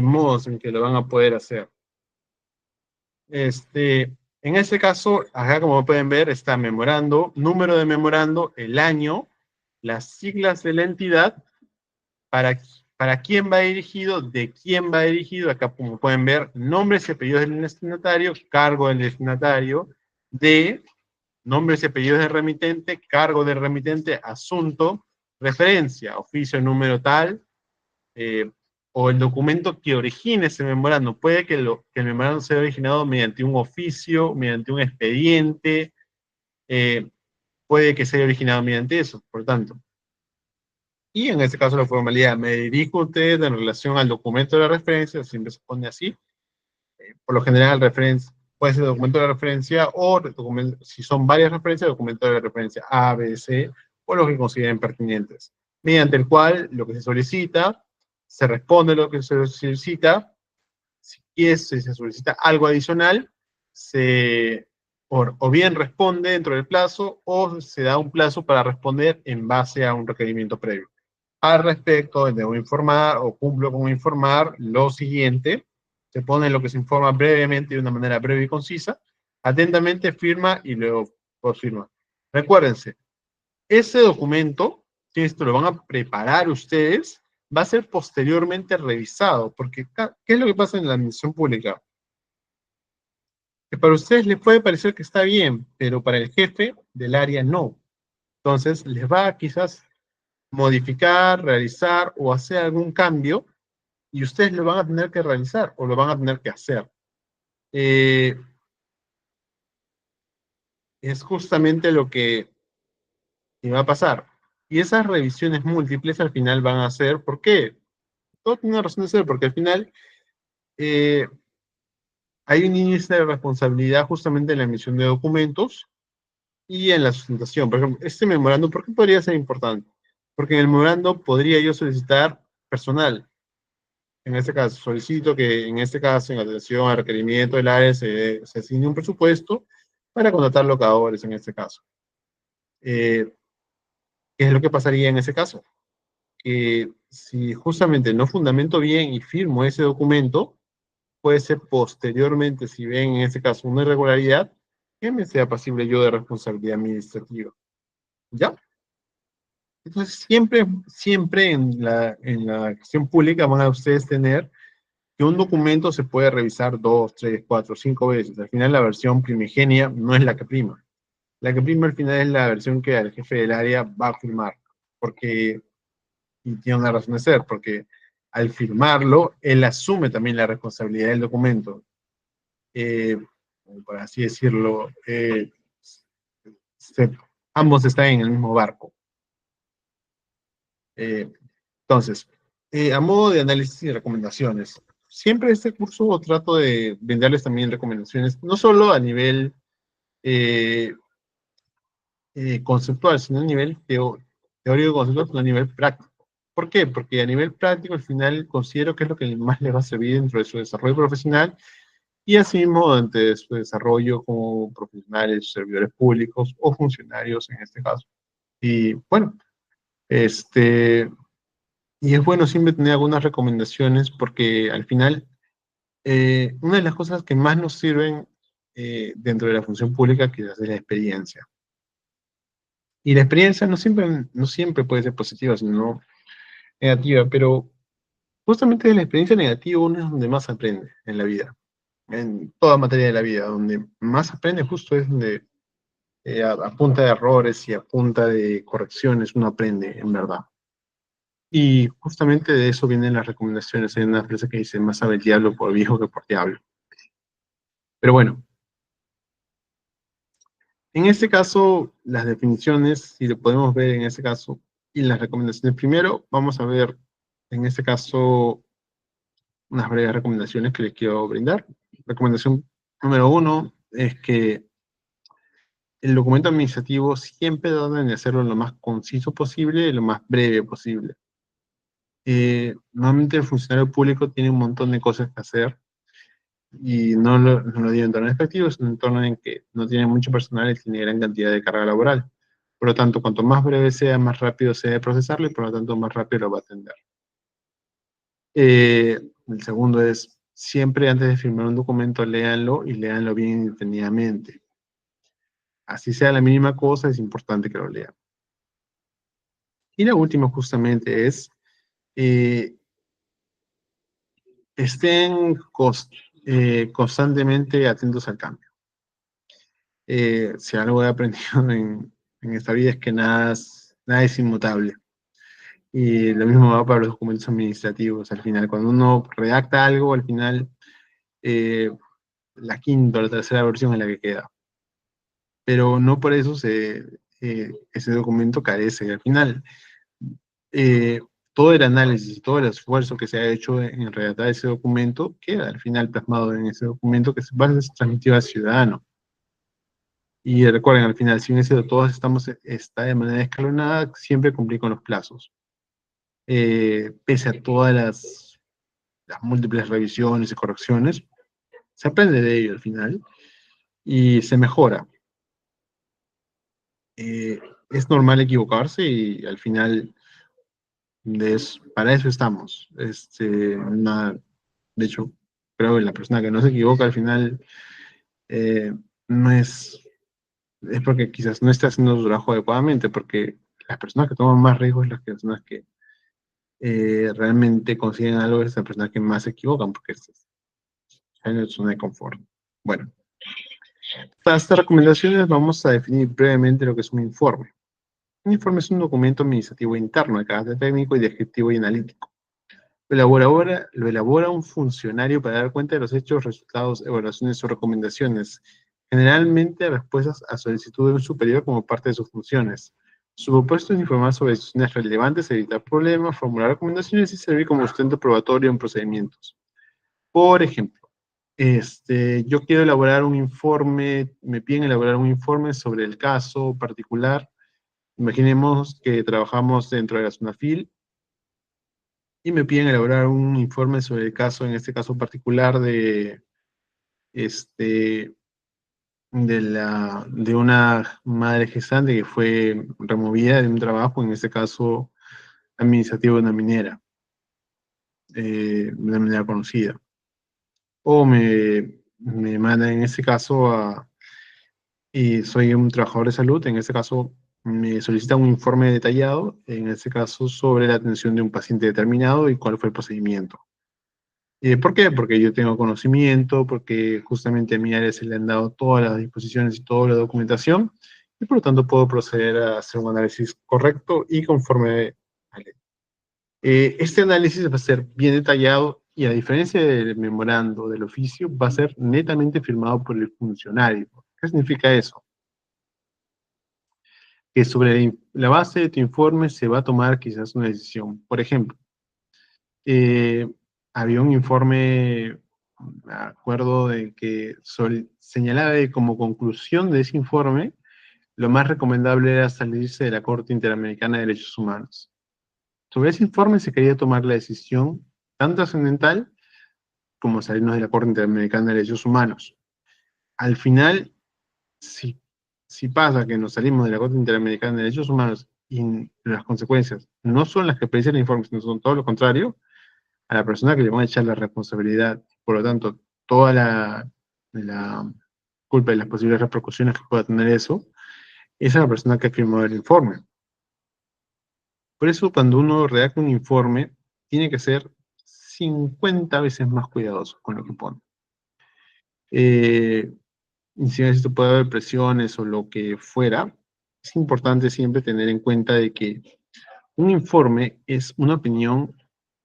modos en que lo van a poder hacer. En este caso, acá como pueden ver, está memorando, número de memorando, el año, las siglas de la entidad, para quién va dirigido, de quién va dirigido, acá como pueden ver, nombres y apellidos del destinatario, cargo del destinatario, de nombres y apellidos del remitente, cargo del remitente, asunto, referencia, oficio número tal, eh, o el documento que origine ese memorando. Puede que, que el memorando sea originado mediante un oficio, mediante un expediente, eh, puede que sea originado mediante eso, por tanto. Y en este caso la formalidad, me dirijo a usted en relación al documento de la referencia, siempre se pone así, por lo general referencia, puede ser documento de la referencia o documento, si son varias referencias, documento de la referencia A, B, C, o los que consideren pertinentes, mediante el cual lo que se solicita, se responde lo que se solicita, si se solicita algo adicional, o bien responde dentro del plazo o se da un plazo para responder en base a un requerimiento previo. Al respecto, debo informar o cumplo con informar lo siguiente. Se pone lo que se informa brevemente de una manera breve y concisa. Atentamente firma y luego firma. Recuérdense, ese documento, si esto lo van a preparar ustedes, va a ser posteriormente revisado, porque ¿qué es lo que pasa en la administración pública? Que para ustedes les puede parecer que está bien, pero para el jefe del área no. Entonces, les va a quizás modificar, realizar o hacer algún cambio y ustedes lo van a tener que realizar o lo van a tener que hacer. Eh, es justamente lo que va a pasar. Y esas revisiones múltiples al final van a ser, ¿por qué? Todo tiene una razón de ser, porque al final eh, hay un índice de responsabilidad justamente en la emisión de documentos y en la sustentación. Por ejemplo, este memorando, ¿por qué podría ser importante? Porque en el memorando podría yo solicitar personal. En este caso, solicito que en este caso, en atención al requerimiento del área, se asigne un presupuesto para contratar locadores en este caso. ¿Qué es lo que pasaría en ese caso? Que si justamente no fundamento bien y firmo ese documento, puede ser posteriormente, si ven en este caso una irregularidad, que me sea pasible yo de responsabilidad administrativa. ¿Ya? Entonces, siempre en la gestión pública van a ustedes tener que un documento se puede revisar 2, 3, 4, 5 veces. Al final la versión primigenia no es la que prima. La que prima al final es la versión que el jefe del área va a firmar, porque, y tiene una razón de ser, porque al firmarlo, él asume también la responsabilidad del documento. Eh, por así decirlo, se, ambos están en el mismo barco. Eh, entonces, a modo de análisis y recomendaciones, siempre este curso trato de brindarles también recomendaciones, no solo a nivel eh, conceptual, sino a nivel teórico conceptual, sino a nivel práctico. ¿Por qué? Porque a nivel práctico, al final, considero que es lo que más les va a servir dentro de su desarrollo profesional y asimismo durante su desarrollo como profesionales, servidores públicos o funcionarios en este caso. Y bueno, este, y es bueno siempre tener algunas recomendaciones porque al final, una de las cosas que más nos sirven dentro de la función pública que es la experiencia. Y la experiencia no siempre puede ser positiva, sino negativa, pero justamente de la experiencia negativa uno es donde más aprende en la vida, en toda materia de la vida, donde más aprende justo es donde a punta de errores y a punta de correcciones uno aprende en verdad. Y justamente de eso vienen las recomendaciones. Hay una frase que dice, más sabe el diablo por viejo que por diablo. Pero bueno, en este caso, las definiciones, si lo podemos ver en este caso, y las recomendaciones. Primero, vamos a ver, en este caso, unas breves recomendaciones que les quiero brindar. Recomendación número uno es que el documento administrativo siempre deben de hacerlo lo más conciso posible y lo más breve posible. Normalmente el funcionario público tiene un montón de cosas que hacer y no lo digo en entorno efectivo, es un entorno en que no tiene mucho personal y tiene gran cantidad de carga laboral. Por lo tanto, cuanto más breve sea, más rápido se debe procesarlo y por lo tanto más rápido lo va a atender. El segundo es, siempre antes de firmar un documento, léanlo y léanlo bien detenidamente. Así sea la mínima cosa, es importante que lo lean. Y la última justamente es, eh, estén constantemente atentos al cambio. Si algo he aprendido en esta vida es que nada es inmutable. Y lo mismo va para los documentos administrativos. Al final, cuando uno redacta algo, al final eh, la quinta o la tercera versión es la que queda. Pero no por eso ese documento carece. Al final, eh, todo el análisis y todo el esfuerzo que se ha hecho en redactar ese documento queda al final plasmado en ese documento que va a ser transmitido al ciudadano. Y recuerden, al final, si bien todos está de manera escalonada, siempre cumplir con los plazos. Pese a todas las múltiples revisiones y correcciones, se aprende de ello al final y se mejora. Eh, es normal equivocarse y al final para eso estamos. De hecho, creo que la persona que no se equivoca al final eh, no es porque quizás no esté haciendo su trabajo adecuadamente, porque las personas que toman más riesgos las personas que realmente consiguen algo, es las personas que más se equivocan, porque es en su zona de confort. Bueno, para estas recomendaciones vamos a definir brevemente lo que es un informe. Un informe es un documento administrativo interno de carácter técnico y descriptivo y analítico. Lo elabora un funcionario para dar cuenta de los hechos, resultados, evaluaciones o recomendaciones, generalmente respuestas a solicitud de un superior como parte de sus funciones. Su propósito es informar sobre decisiones relevantes, evitar problemas, formular recomendaciones y servir como sustento probatorio en procedimientos. Por ejemplo, yo quiero elaborar un informe, me piden elaborar un informe sobre el caso particular. Imaginemos que trabajamos dentro de la SUNAFIL y me piden elaborar un informe sobre el caso, en este caso particular, este, de una madre gestante que fue removida de un trabajo, en este caso administrativo de una minera conocida. O me mandan en este caso y soy un trabajador de salud, en este caso me solicitan un informe detallado, en este caso sobre la atención de un paciente determinado y cuál fue el procedimiento. ¿Por qué? Porque yo tengo conocimiento, porque justamente a mi área se le han dado todas las disposiciones y toda la documentación, y por lo tanto puedo proceder a hacer un análisis correcto y conforme a ley. Este análisis va a ser bien detallado y a diferencia del memorando del oficio, va a ser netamente firmado por el funcionario. ¿Qué significa eso? Que sobre la base de tu informe se va a tomar quizás una decisión. Por ejemplo, eh, había un informe, me acuerdo de que señalaba que como conclusión de ese informe, lo más recomendable era salirse de la Corte Interamericana de Derechos Humanos. Sobre ese informe se quería tomar la decisión tan trascendental como salirnos de la Corte Interamericana de Derechos Humanos. Al final, si, si pasa que nos salimos de la Corte Interamericana de Derechos Humanos y las consecuencias no son las que predice el informe, sino son todo lo contrario, a la persona que le van a echar la responsabilidad, por lo tanto, toda la culpa y las posibles repercusiones que pueda tener eso, es a la persona que firmó el informe. Por eso, cuando uno redacta un informe, tiene que ser 50 veces más cuidadoso con lo que pone. Y si esto puede haber presiones o lo que fuera, es importante siempre tener en cuenta de que un informe es una opinión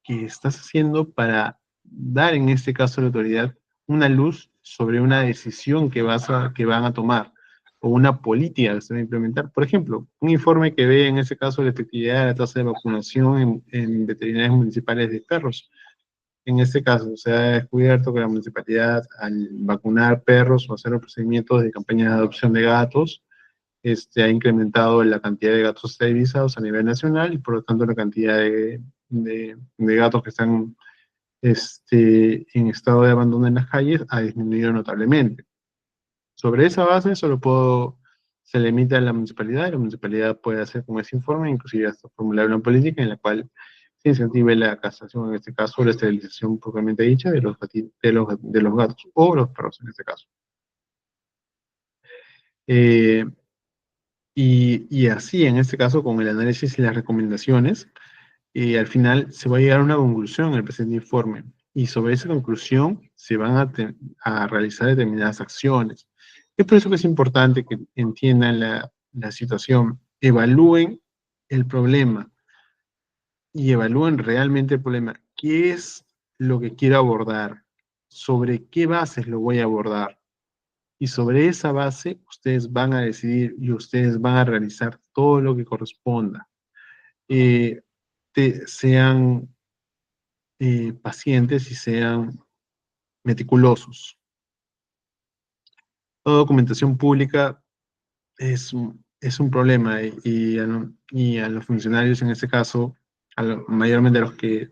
que estás haciendo para dar, en este caso, a la autoridad una luz sobre una decisión que van a tomar o una política que se va a implementar. Por ejemplo, un informe que ve, en este caso, la efectividad de la tasa de vacunación en veterinarias municipales de perros. En este caso, se ha descubierto que la municipalidad, al vacunar perros o hacer procedimientos de campaña de adopción de gatos, ha incrementado la cantidad de gatos esterilizados a nivel nacional y por lo tanto la cantidad de gatos que están en estado de abandono en las calles ha disminuido notablemente. Sobre esa base se le emite a la municipalidad y la municipalidad puede hacer con ese informe, inclusive hasta formular una política en la cual se incentive la castración, en este caso, la esterilización propiamente dicha de los gatos o los perros en este caso. Eh, y así, en este caso, con el análisis y las recomendaciones, al final se va a llegar a una conclusión en el presente informe. Y sobre esa conclusión se van a realizar determinadas acciones. Es por eso que es importante que entiendan la situación, evalúen el problema, y evalúen realmente el problema. ¿Qué es lo que quiero abordar? ¿Sobre qué bases lo voy a abordar? Y sobre esa base, ustedes van a decidir y ustedes van a realizar todo lo que corresponda. Eh, sean pacientes y sean meticulosos. Toda documentación pública es un problema y a los funcionarios en este caso, mayormente a los que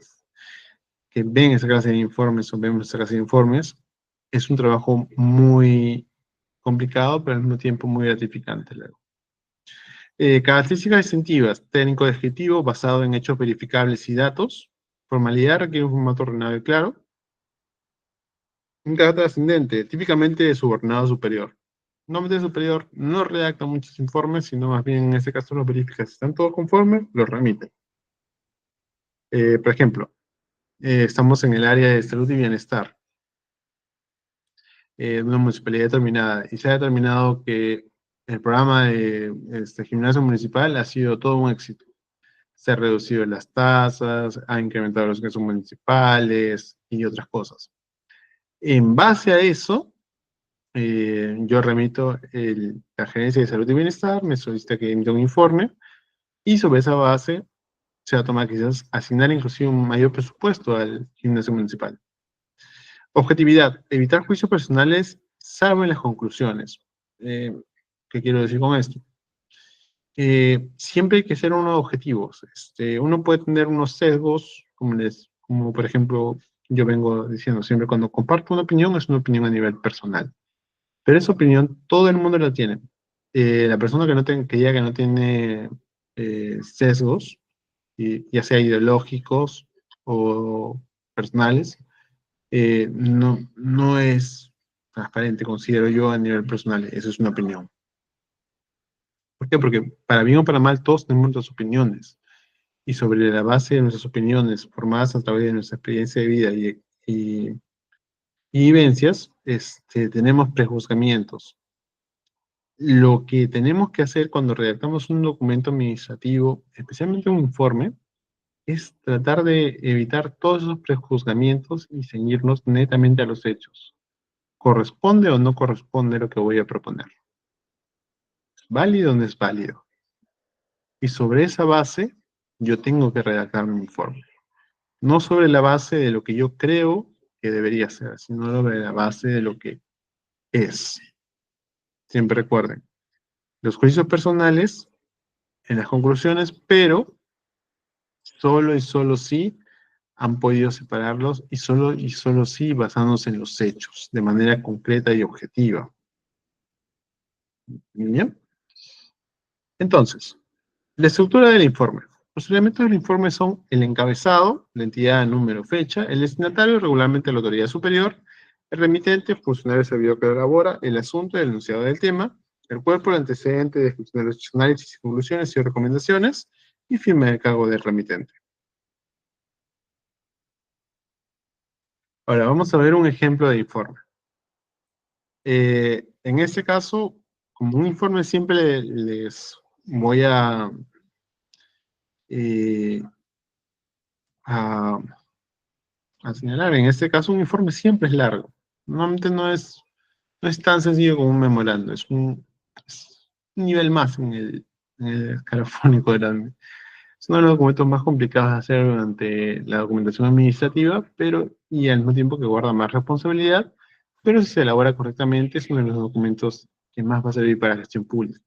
ven esa clase de informes o vemos esa clase de informes, es un trabajo muy complicado, pero al mismo tiempo muy gratificante luego. Características distintivas, técnico descriptivo basado en hechos verificables y datos, formalidad requiere un formato ordenado y claro, un carácter ascendente, típicamente de subordinado superior. Nombre superior no redacta muchos informes, sino más bien en este caso los verifica. Si están todos conformes, los remite. Por ejemplo, estamos en el área de salud y bienestar de una municipalidad determinada y se ha determinado que el programa de gimnasio municipal ha sido todo un éxito. Se han reducido las tasas, ha incrementado los ingresos municipales y otras cosas. En base a eso, yo remito la Gerencia de Salud y Bienestar, me solicita que emita un informe y sobre esa base se va a tomar quizás asignar inclusive un mayor presupuesto al gimnasio municipal. Objetividad, evitar juicios personales salvo en las conclusiones. ¿Qué quiero decir con esto? Siempre hay que ser unos objetivos. Uno puede tener unos sesgos, como por ejemplo, yo vengo diciendo siempre, cuando comparto una opinión, es una opinión a nivel personal. Pero esa opinión todo el mundo la tiene. La persona que diga que no tiene sesgos, ya sea ideológicos o personales, no es transparente, considero yo, a nivel personal. Eso es una opinión. ¿Por qué? Porque para bien o para mal todos tenemos nuestras opiniones. Y sobre la base de nuestras opiniones, formadas a través de nuestra experiencia de vida y vivencias, tenemos prejuzgamientos. Lo que tenemos que hacer cuando redactamos un documento administrativo, especialmente un informe, es tratar de evitar todos esos prejuzgamientos y ceñirnos netamente a los hechos. ¿Corresponde o no corresponde lo que voy a proponer? ¿Es válido o no es válido? Y sobre esa base, yo tengo que redactar mi informe. No sobre la base de lo que yo creo que debería ser, sino sobre la base de lo que es. Siempre recuerden, los juicios personales en las conclusiones, pero solo y solo sí han podido separarlos y solo sí basándose en los hechos, de manera concreta y objetiva. ¿Bien? Entonces, la estructura del informe. Los elementos del informe son el encabezado, la entidad, número, fecha, el destinatario, regularmente la autoridad superior, el remitente, funcionario servidor que lo elabora, el asunto, el enunciado del tema, el cuerpo, el antecedente, descripción de los análisis y conclusiones y recomendaciones, y firma de cargo del remitente. Ahora, vamos a ver un ejemplo de informe. En este caso, como un informe siempre les voy eh, a, a señalar, en este caso un informe siempre es largo. Normalmente no es tan sencillo como un memorando, es un nivel más en el escalafónico grande. Es uno de los documentos más complicados de hacer durante la documentación administrativa, pero y al mismo tiempo que guarda más responsabilidad, pero si se elabora correctamente es uno de los documentos que más va a servir para la gestión pública.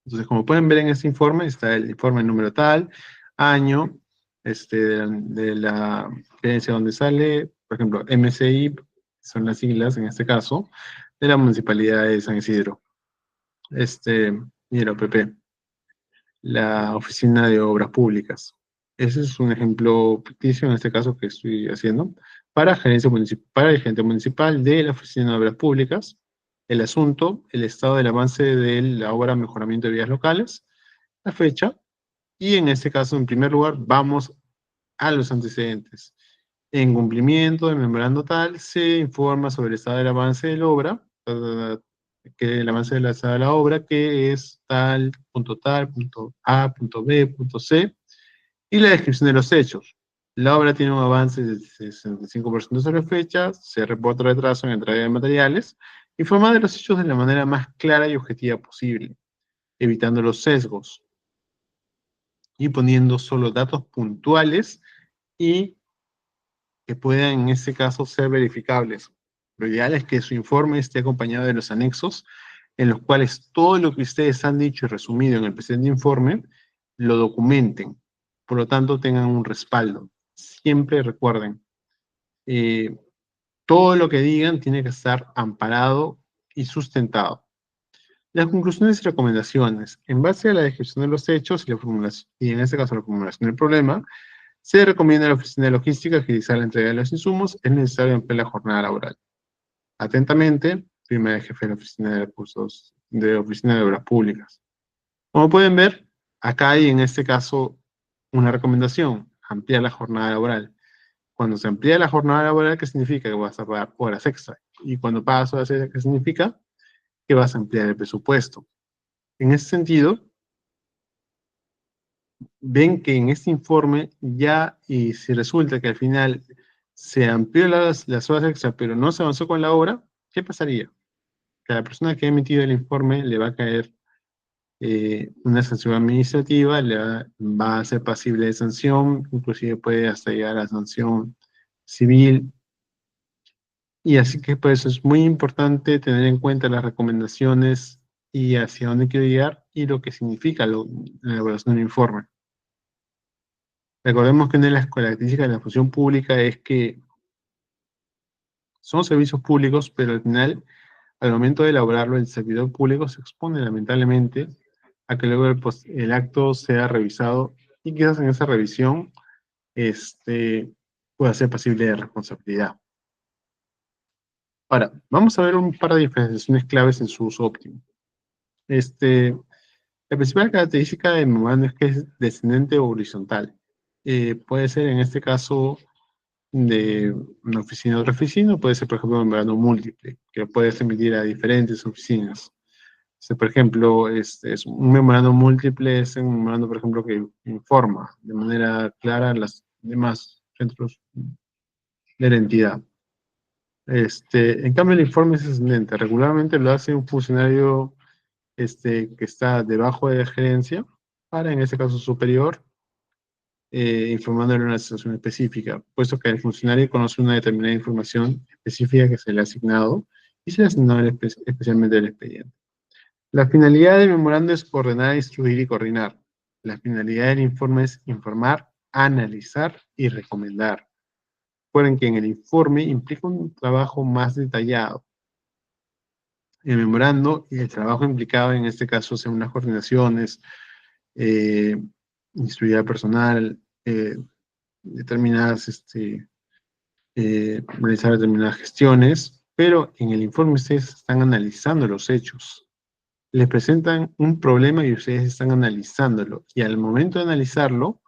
Entonces, como pueden ver en este informe, está el informe número tal, año, de la gerencia donde sale, por ejemplo, MCI, son las siglas en este caso, de la Municipalidad de San Isidro, y el OPP, la Oficina de Obras Públicas. Ese es un ejemplo ficticio en este caso que estoy haciendo para, para el gerente municipal de la Oficina de Obras Públicas, el asunto, el estado del avance de la obra mejoramiento de vías locales, la fecha, y en este caso, en primer lugar, vamos a los antecedentes. En cumplimiento del memorando tal, se informa sobre el estado del avance de la obra, que el avance del estado de la obra, que es tal, punto A, punto B, punto C, Y la descripción de los hechos. La obra tiene un avance del 65% sobre fecha, se reporta retraso en entrega de materiales, informa de los hechos de la manera más clara y objetiva posible, evitando los sesgos y poniendo solo datos puntuales y que puedan en este caso ser verificables. Lo ideal es que su informe esté acompañado de los anexos en los cuales todo lo que ustedes han dicho y resumido en el presente informe lo documenten. Por lo tanto, tengan un respaldo. Siempre recuerden, eh, todo lo que digan tiene que estar amparado y sustentado. Las conclusiones y recomendaciones. En base a la descripción de los hechos y, la formulación, y en este caso la formulación del problema, se recomienda a la oficina de logística agilizar la entrega de los insumos. Es necesario ampliar la jornada laboral. Atentamente, primer jefe de la oficina de recursos, de la oficina de obras públicas. Como pueden ver, acá hay en este caso una recomendación, ampliar la jornada laboral. Cuando se amplía la jornada laboral, ¿qué significa? Que vas a pagar horas extra. Y cuando pagas horas extra, ¿qué significa? Que vas a ampliar el presupuesto. En ese sentido, ven que en este informe ya, y si resulta que al final se amplió las horas extra, pero no se avanzó con la obra, ¿qué pasaría? Que a la persona que ha emitido el informe le va a caer una sanción administrativa, va a ser pasible de sanción, inclusive puede hasta llegar a sanción civil. Y así que por eso es muy importante tener en cuenta las recomendaciones y hacia dónde quiero llegar y lo que significa la elaboración del informe. Recordemos que una de las características de la función pública es que son servicios públicos, pero al final, al momento de elaborarlo, el servidor público se expone lamentablemente a que luego el acto sea revisado y quizás en esa revisión pueda ser pasible de responsabilidad. Ahora, vamos a ver un par de diferenciaciones claves en su uso óptimo. La principal característica del memorando es que es descendente o horizontal. Puede ser en este caso de una oficina a otra oficina, puede ser por ejemplo un memorando múltiple, que puedes emitir a diferentes oficinas. Por ejemplo, es un memorando múltiple es un memorando, por ejemplo, que informa de manera clara a los demás centros de la entidad. En cambio, el informe es ascendente. Regularmente lo hace un funcionario que está debajo de la gerencia, para, en este caso, superior, informándole una situación específica, puesto que el funcionario conoce una determinada información específica que se le ha asignado y se le ha asignado especialmente el expediente. La finalidad del memorando es ordenar, instruir y coordinar. La finalidad del informe es informar, analizar y recomendar. Recuerden que en el informe implica un trabajo más detallado. El memorando y el trabajo implicado en este caso son unas coordinaciones, eh, instruir al personal, realizar determinadas gestiones, pero en el informe ustedes están analizando los hechos. Les presentan un problema y ustedes están analizándolo. Y al momento de analizarlo,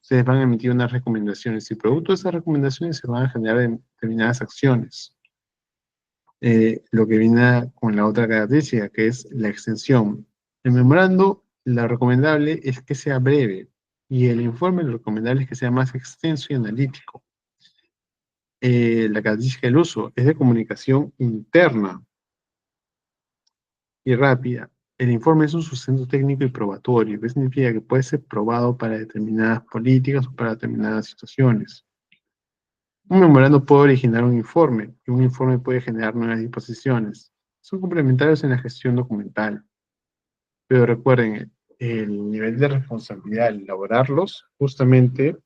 ustedes van a emitir unas recomendaciones. Y producto de esas recomendaciones se van a generar determinadas acciones. Lo que viene con la otra característica, que es la extensión. El memorando, lo recomendable es que sea breve. Y el informe, lo recomendable es que sea más extenso y analítico. La característica del uso es de comunicación interna y rápida. El informe es un sustento técnico y probatorio, que significa que puede ser probado para determinadas políticas o para determinadas situaciones. Un memorando puede originar un informe, y un informe puede generar nuevas disposiciones. Son complementarios en la gestión documental. Pero recuerden, el nivel de responsabilidad al elaborarlos justamente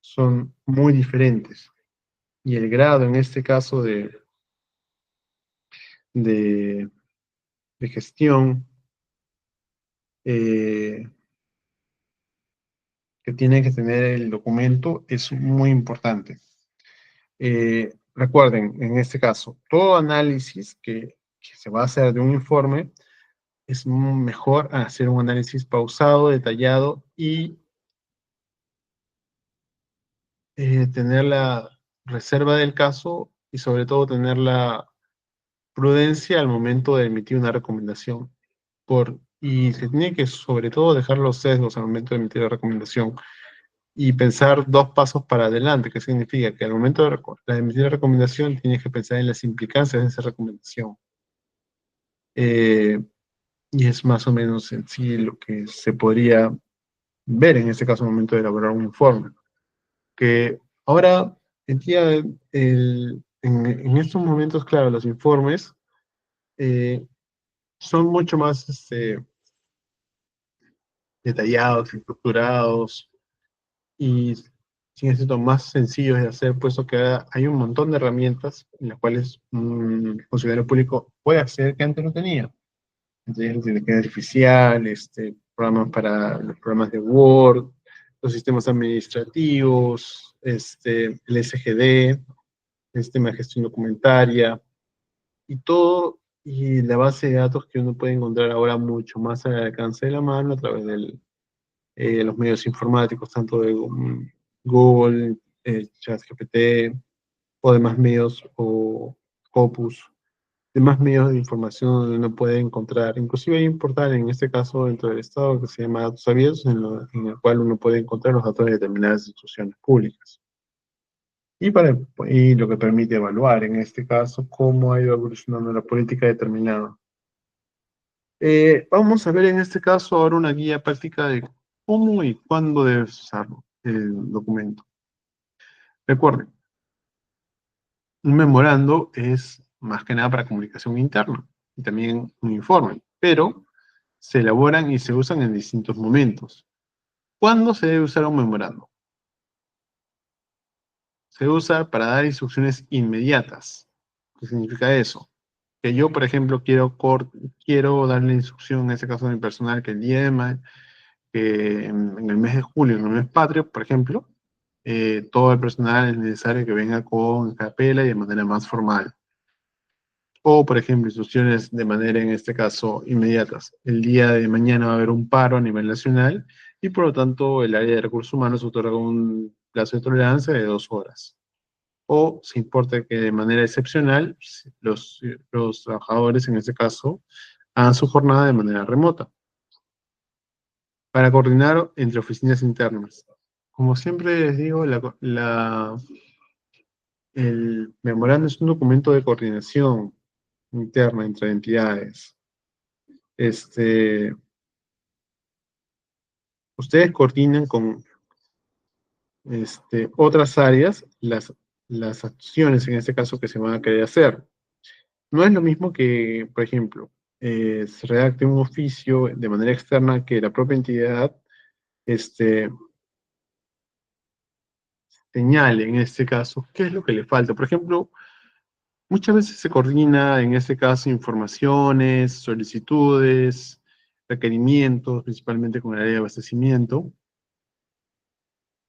son muy diferentes. Y el grado en este caso de, de gestión eh, que tiene que tener el documento es muy importante. Recuerden, en este caso, todo análisis que se va a hacer de un informe es mejor hacer un análisis pausado, detallado y tener la reserva del caso y sobre todo tener la prudencia al momento de emitir una recomendación. Y se tiene que sobre todo dejar los sesgos al momento de emitir la recomendación. y pensar dos pasos para adelante, que significa que al momento de emitir la recomendación tienes que pensar en las implicancias de esa recomendación. Eh, y es más o menos en sí lo que se podría ver en este caso al momento de elaborar un informe. Que ahora en día, en estos momentos, claro, los informes eh, son mucho más detallados, estructurados y siguen siendo más sencillos de hacer, puesto que ahora hay un montón de herramientas en las cuales un funcionario público puede acceder que antes no tenía. Inteligencia artificial, programas para los programas de Word, los sistemas administrativos, el SGD, el sistema de gestión documentaria, y todo, y la base de datos que uno puede encontrar ahora mucho más al alcance de la mano a través de los medios informáticos, tanto de Google, ChatGPT, o demás medios, o Scopus, demás medios de información donde uno puede encontrar, inclusive hay un portal en este caso dentro del Estado que se llama Datos Abiertos, en el cual uno puede encontrar los datos de determinadas instituciones públicas. Y lo que permite evaluar, en este caso, cómo ha ido evolucionando la política determinada. Vamos a ver en este caso ahora una guía práctica de cómo y cuándo debes usar el documento. Recuerden, un memorando es más que nada para comunicación interna y también un informe, pero se elaboran y se usan en distintos momentos. ¿Cuándo se debe usar un memorando? Se usa para dar instrucciones inmediatas. ¿Qué significa eso? Que yo, por ejemplo, quiero darle instrucción, en este caso a mi personal, que el día de mañana, que en el mes de julio, en el mes patrio, por ejemplo, todo el personal es necesario que venga con capela y de manera más formal. O, por ejemplo, instrucciones de manera, en este caso, inmediatas. El día de mañana va a haber un paro a nivel nacional y, por lo tanto, el área de recursos humanos otorga un plazo de tolerancia de 2 horas. O, si importa que de manera excepcional, los trabajadores, en este caso, hagan su jornada de manera remota. Para coordinar entre oficinas internas. Como siempre les digo, el memorando es un documento de coordinación interna entre entidades. Ustedes coordinan con otras áreas las acciones, en este caso, que se van a querer hacer. No es lo mismo que, por ejemplo, se redacte un oficio de manera externa que la propia entidad este, señale, en este caso, qué es lo que le falta. Por ejemplo, muchas veces se coordina, en este caso, informaciones, solicitudes, requerimientos, principalmente con el área de abastecimiento.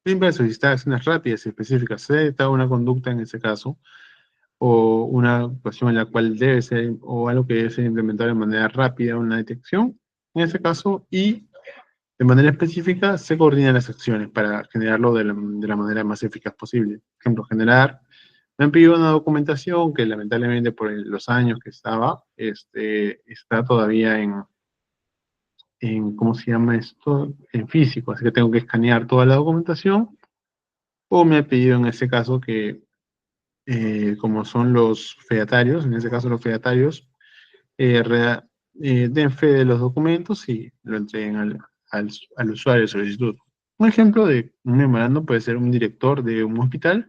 Siempre solicitar acciones rápidas y específicas. Se detecta una conducta en ese caso, o una situación en la cual debe ser, o algo que debe ser implementado de manera rápida, una detección, en ese caso, y de manera específica se coordinan las acciones para generarlo de la manera más eficaz posible. Por ejemplo, me han pedido una documentación que lamentablemente por los años que estaba, está todavía ¿cómo se llama esto? En físico, así que tengo que escanear toda la documentación, o me ha pedido en ese caso que, como son los fedatarios, en ese caso los fedatarios, den fe de los documentos y lo entreguen al usuario de solicitud. Un ejemplo de un memorando puede ser un director de un hospital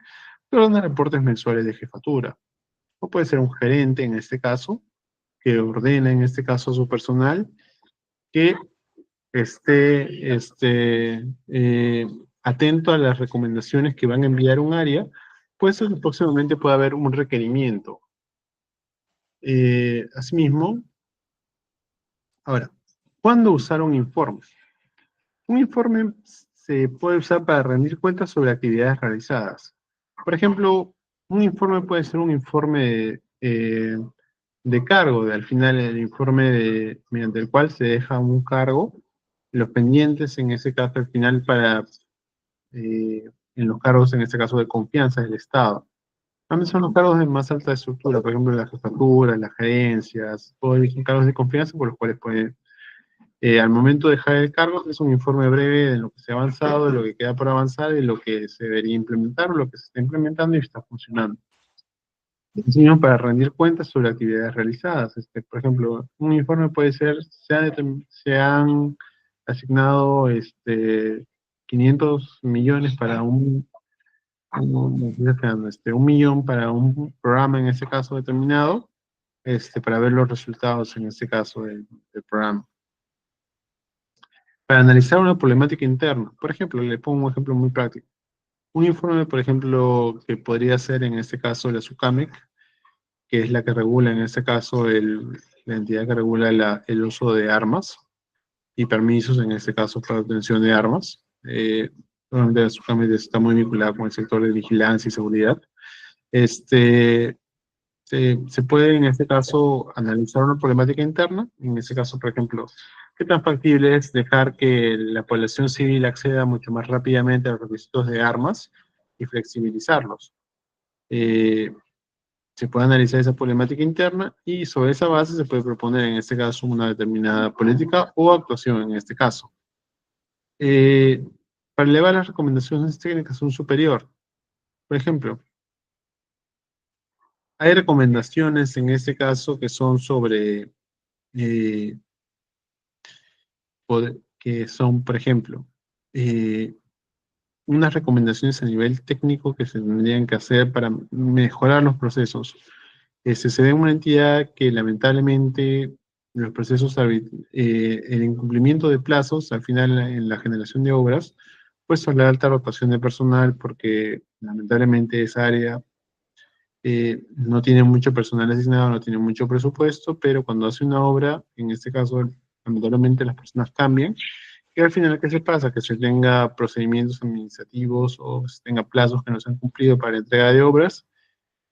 que ordena reportes mensuales de jefatura, o puede ser un gerente, en este caso, que ordena, en este caso, a su personal que esté atento a las recomendaciones que van a enviar un área, pues próximamente puede haber un requerimiento. Asimismo, ahora, ¿cuándo usar un informe? Un informe se puede usar para rendir cuentas sobre actividades realizadas. Por ejemplo, un informe puede ser un informe de cargo, al final el informe mediante el cual se deja un cargo, los pendientes en ese caso al final en los cargos en este caso de confianza del Estado. También son los cargos de más alta estructura, por ejemplo la jefatura, las gerencias, todos son cargos de confianza por los cuales pueden Al momento de dejar el cargo, es un informe breve de lo que se ha avanzado, de lo que queda por avanzar, de lo que se debería implementar, lo que se está implementando y está funcionando. Sino para rendir cuentas sobre actividades realizadas. Por ejemplo, un informe puede ser, se han asignado 500 millones para un millón para un programa en este caso determinado, para ver los resultados en este caso del programa. Para analizar una problemática interna, por ejemplo, le pongo un ejemplo muy práctico. Un informe, por ejemplo, que podría ser en este caso la SUCAMEC, que es la que regula en este caso la entidad que regula el uso de armas y permisos, en este caso para obtención de armas. Normalmente la SUCAMEC está muy vinculada con el sector de vigilancia y seguridad. Se puede en este caso analizar una problemática interna, en este caso, por ejemplo, qué tan factible es dejar que la población civil acceda mucho más rápidamente a los requisitos de armas y flexibilizarlos. Se puede analizar esa problemática interna y sobre esa base se puede proponer en este caso una determinada política o actuación en este caso. Eh, para elevar las recomendaciones técnicas a un superior, por ejemplo, hay recomendaciones en este caso que son sobre, eh, que son, por ejemplo, eh, unas recomendaciones a nivel técnico que se tendrían que hacer para mejorar los procesos. Se ve una entidad que lamentablemente los procesos, el incumplimiento de plazos, al final en la generación de obras, pues son la alta rotación de personal porque lamentablemente esa área no tiene mucho personal asignado, no tiene mucho presupuesto, pero cuando hace una obra, en este caso, lamentablemente las personas cambian, y al final, ¿qué se pasa? Que se tenga procedimientos administrativos o se tenga plazos que no se han cumplido para la entrega de obras.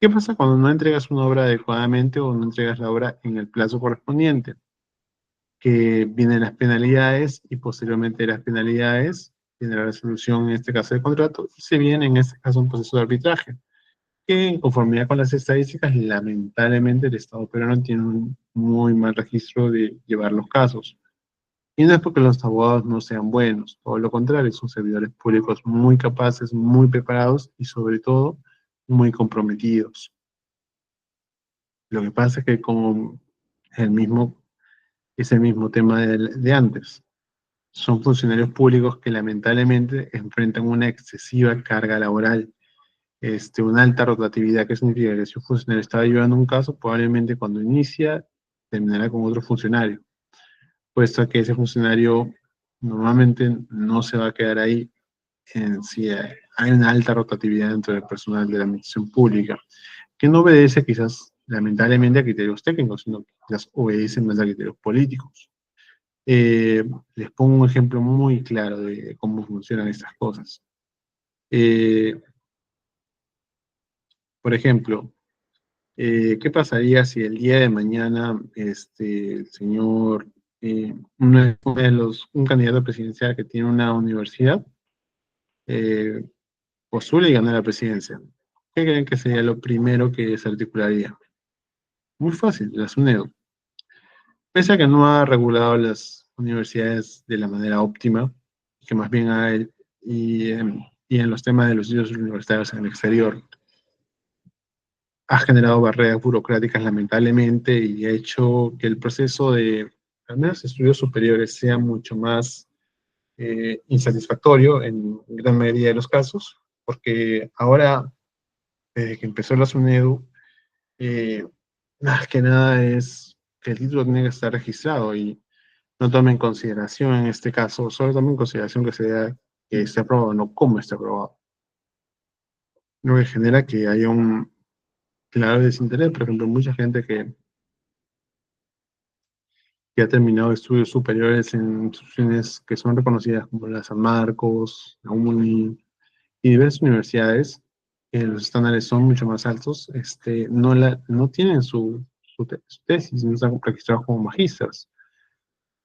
¿Qué pasa cuando no entregas una obra adecuadamente o no entregas la obra en el plazo correspondiente? Que vienen las penalidades y posteriormente de las penalidades viene la resolución, en este caso, del contrato, y se viene, en este caso, un proceso de arbitraje que en conformidad con las estadísticas, lamentablemente el Estado peruano tiene un muy mal registro de llevar los casos. Y no es porque los abogados no sean buenos, todo lo contrario, son servidores públicos muy capaces, muy preparados y sobre todo muy comprometidos. Lo que pasa es que como el mismo, es el mismo tema de antes, son funcionarios públicos que lamentablemente enfrentan una excesiva carga laboral, una alta rotatividad. ¿Qué significa? Que si un funcionario está llevando un caso, probablemente cuando inicia terminará con otro funcionario, puesto que ese funcionario normalmente no se va a quedar ahí en si hay una alta rotatividad dentro del personal de la administración pública, que no obedece quizás lamentablemente a criterios técnicos, sino que quizás obedece más a criterios políticos. Les pongo un ejemplo muy claro de cómo funcionan estas cosas. Eh, por ejemplo, ¿qué pasaría si el día de mañana el señor, un candidato presidencial que tiene una universidad, eh, postula y gana la presidencia? ¿Qué creen que sería lo primero que se articularía? Muy fácil, la SUNEDU. Pese a que no ha regulado las universidades de la manera óptima, que más bien hay, y en los temas de los estudios universitarios en el exterior, ha generado barreras burocráticas lamentablemente y ha hecho que el proceso de, al menos estudios superiores, sea mucho más insatisfactorio en gran mayoría de los casos, porque ahora, desde que empezó la SUNEDU, eh, más que nada es que el título tiene que estar registrado y no tome en consideración en este caso, solo tome en consideración que esté aprobado, no cómo está aprobado. Lo que genera que haya un claro desinterés, por ejemplo, mucha gente que ha terminado estudios superiores en instituciones que son reconocidas como la San Marcos, la UNI y diversas universidades, los estándares son mucho más altos, no tienen su tesis, no están registrados como magísteres,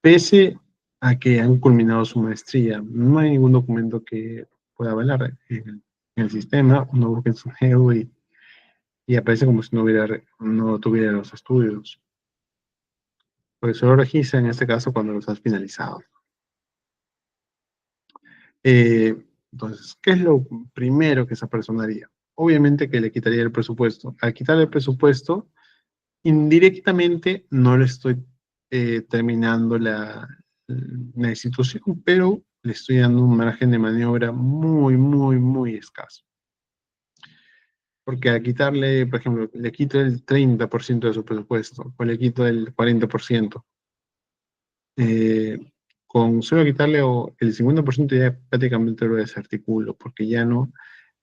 pese a que han culminado su maestría. No hay ningún documento que pueda avalar en el sistema, uno busca en su geo y aparece como si no tuviera los estudios. porque solo registra en este caso cuando los has finalizado. Eh, entonces, ¿qué es lo primero que esa persona haría? Obviamente que le quitaría el presupuesto. Al quitarle el presupuesto, indirectamente no le estoy terminando la institución, pero le estoy dando un margen de maniobra muy, muy, muy escaso. Porque al quitarle, por ejemplo, le quito el 30% de su presupuesto, o le quito el 40%, eh, con solo quitarle el 50% ya prácticamente lo desarticulo, porque ya no,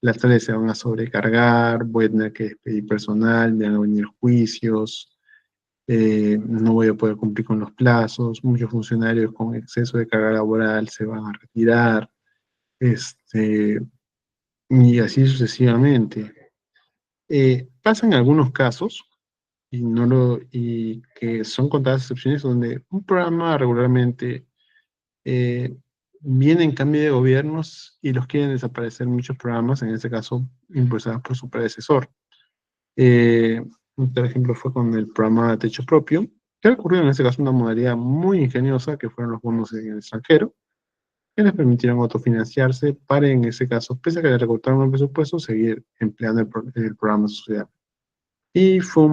las tareas se van a sobrecargar, voy a tener que despedir personal, me van a venir juicios, no voy a poder cumplir con los plazos, muchos funcionarios con exceso de carga laboral se van a retirar, este, y así sucesivamente. Pasan algunos casos, y que son contadas excepciones, donde un programa regularmente eh, viene en cambio de gobiernos y los quieren desaparecer muchos programas, en este caso impulsados por su predecesor. Eh, por ejemplo, fue con el programa Techo Propio, que ha ocurrido en este caso una modalidad muy ingeniosa, que fueron los bonos en el extranjero, que les permitieron autofinanciarse para, en ese caso, pese a que le recortaron el presupuesto, seguir empleando el programa social. Y fue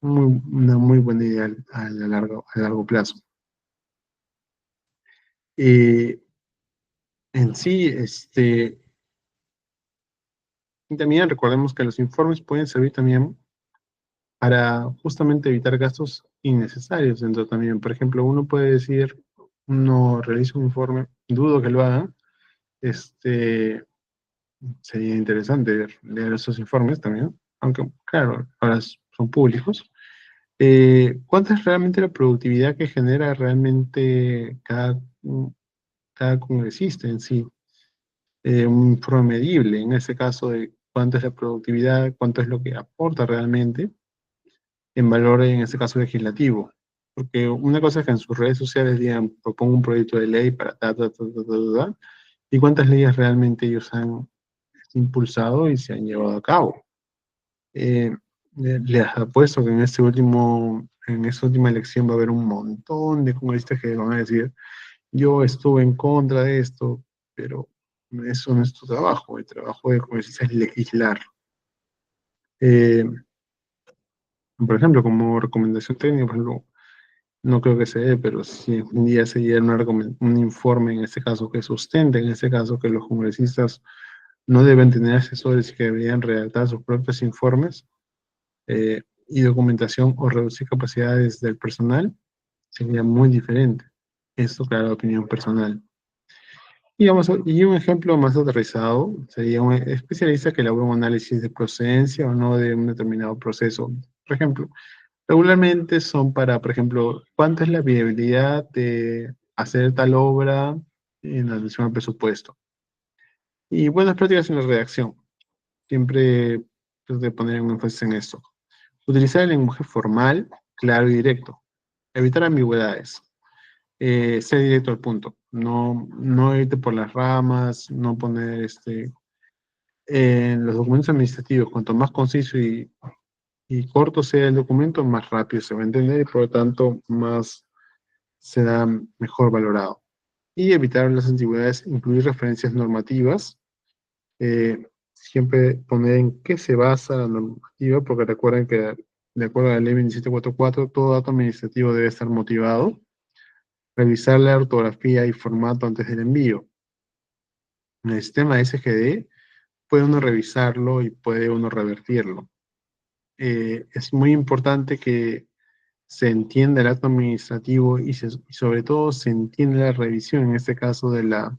una muy buena idea a largo plazo. Eh, en sí, y también recordemos que los informes pueden servir también para justamente evitar gastos innecesarios dentro también. Por ejemplo, uno puede decir, uno realiza un informe, dudo que lo haga, este, sería interesante leer esos informes también, aunque claro, ahora son públicos. ¿Cuánta es realmente la productividad que genera realmente cada congresista en sí? Un informe medible, en ese caso de cuánto es la productividad, cuánto es lo que aporta realmente en valor, en este caso legislativo. Porque una cosa es que en sus redes sociales digan, propongo un proyecto de ley para ta, y cuántas leyes realmente ellos han impulsado y se han llevado a cabo. Les apuesto que en esta última elección va a haber un montón de congresistas que van a decir, yo estuve en contra de esto, pero eso no es tu trabajo, el trabajo de congresista es legislar. Eh, por ejemplo, como recomendación técnica, por ejemplo, no creo que se dé, pero si un día se diera un informe, en este caso, que sustente, en este caso, que los congresistas no deben tener asesores y que deberían redactar sus propios informes y documentación o reducir capacidades del personal, sería muy diferente. Esto, claro, opinión personal. Y un ejemplo más aterrizado sería un especialista que elabora un análisis de procedencia o no de un determinado proceso. Por ejemplo, regularmente son para, por ejemplo, ¿cuánta es la viabilidad de hacer tal obra en atención al presupuesto? Y buenas prácticas en la redacción. Siempre pues, de poner un énfasis en esto. Utilizar el lenguaje formal, claro y directo. Evitar ambigüedades. Ser directo al punto. No irte por las ramas, no poner en los documentos administrativos, cuanto más conciso y corto sea el documento, más rápido se va a entender y por lo tanto más será mejor valorado. Y evitar las antigüedades, incluir referencias normativas, siempre poner en qué se basa la normativa, porque recuerden que de acuerdo a la ley 2744, todo dato administrativo debe estar motivado, revisar la ortografía y formato antes del envío. En el sistema SGD puede uno revisarlo y puede uno revertirlo. Es muy importante que se entienda el acto administrativo y sobre todo se entienda la revisión, en este caso de la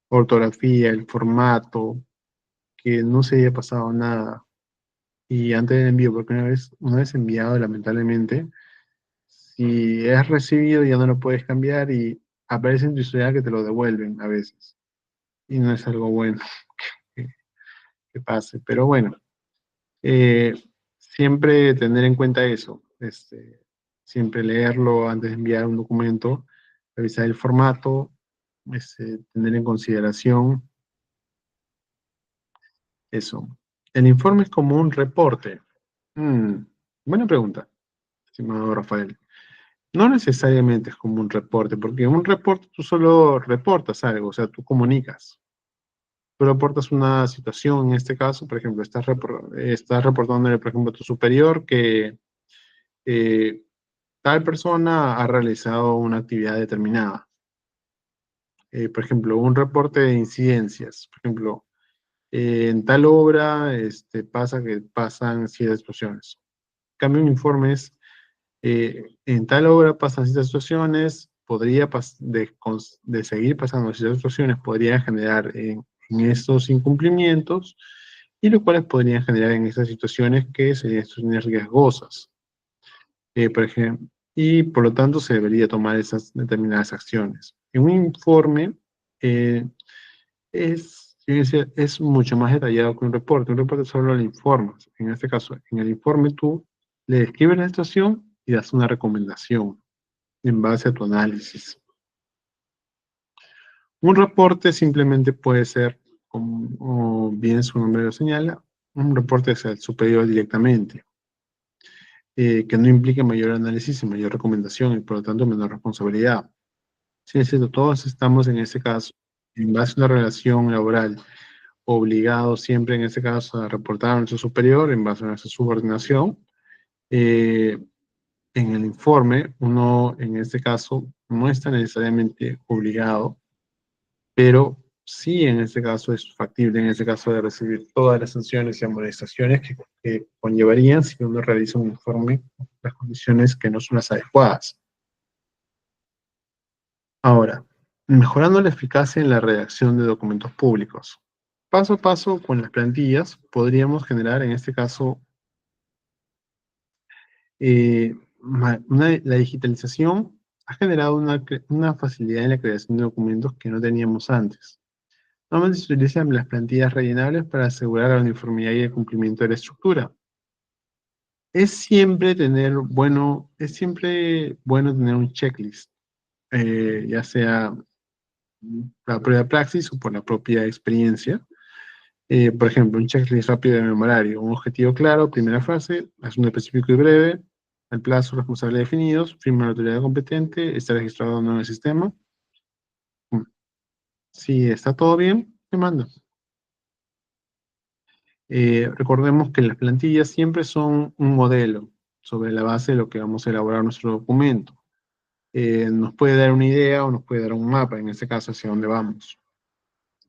ortografía, el formato, que no se haya pasado nada. Y antes del envío, porque una vez enviado, lamentablemente, si es recibido ya no lo puedes cambiar y aparece en tu historial que te lo devuelven a veces. Y no es algo bueno que, que pase. Pero bueno, eh, siempre tener en cuenta eso. Siempre leerlo antes de enviar un documento, revisar el formato, tener en consideración eso. El informe es como un reporte. Mm, buena pregunta, estimado Rafael. No necesariamente es como un reporte, porque en un reporte tú solo reportas algo, o sea, tú comunicas. Tú reportas una situación, en este caso, por ejemplo, estás reportándole, por ejemplo, a tu superior que eh, tal persona ha realizado una actividad determinada. Por ejemplo, un reporte de incidencias. Por ejemplo, en tal obra pasa que pasan ciertas situaciones. En cambio, un informe es, en tal obra pasan ciertas situaciones, de seguir pasando ciertas situaciones, podría generar en estos incumplimientos, y los cuales podrían generar en estas situaciones que serían situaciones riesgosas. Por ejemplo, y por lo tanto se debería tomar esas determinadas acciones. En un informe eh, es mucho más detallado que un reporte. Un reporte solo le informas. En este caso, en el informe tú le describes la situación y das una recomendación en base a tu análisis. Un reporte simplemente puede ser, como bien su nombre lo señala, un reporte hacia el superior directamente, que no implique mayor análisis y mayor recomendación y por lo tanto menor responsabilidad. Sí, es cierto, todos estamos en este caso, en base a una relación laboral, obligados siempre en este caso a reportar a nuestro superior en base a nuestra subordinación. Eh, en el informe, uno en este caso no está necesariamente obligado, pero sí en este caso es factible, en este caso de recibir todas las sanciones y amonestaciones que conllevarían si uno realiza un informe en las condiciones que no son las adecuadas. Ahora, mejorando la eficacia en la redacción de documentos públicos. Paso a paso con las plantillas podríamos generar, en este caso, la digitalización ha generado una facilidad en la creación de documentos que no teníamos antes. Normalmente se utilizan las plantillas rellenables para asegurar la uniformidad y el cumplimiento de la estructura. Es siempre bueno tener un checklist, ya sea la prueba de praxis o por la propia experiencia. Por ejemplo, un checklist rápido de memorario, un objetivo claro, primera fase, asunto específico y breve, el plazo responsable definidos, firma la autoridad competente, está registrado o no en el sistema. Mm. Si está todo bien, te mando. Recordemos que las plantillas siempre son un modelo sobre la base de lo que vamos a elaborar nuestro documento. Nos puede dar una idea o nos puede dar un mapa, en este caso, hacia dónde vamos.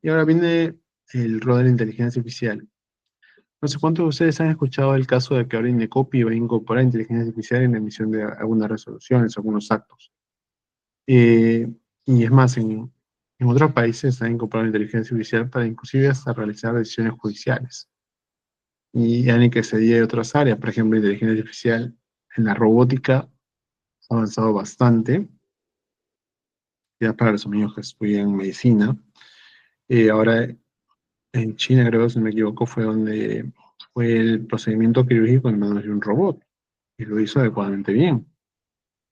Y ahora viene el rol de la inteligencia artificial. No sé cuántos de ustedes han escuchado el caso de que ahora Indecopi va a incorporar inteligencia artificial en la emisión de algunas resoluciones, algunos actos. Eh, y es más, en otros países han incorporado inteligencia artificial para inclusive hasta realizar decisiones judiciales. Y ya ni que se diga de otras áreas, por ejemplo, inteligencia artificial en la robótica ha avanzado bastante, ya para los amigos que estudian medicina. Ahora en China, creo, si no me equivoco, fue donde fue el procedimiento quirúrgico en manos de un robot y lo hizo adecuadamente bien.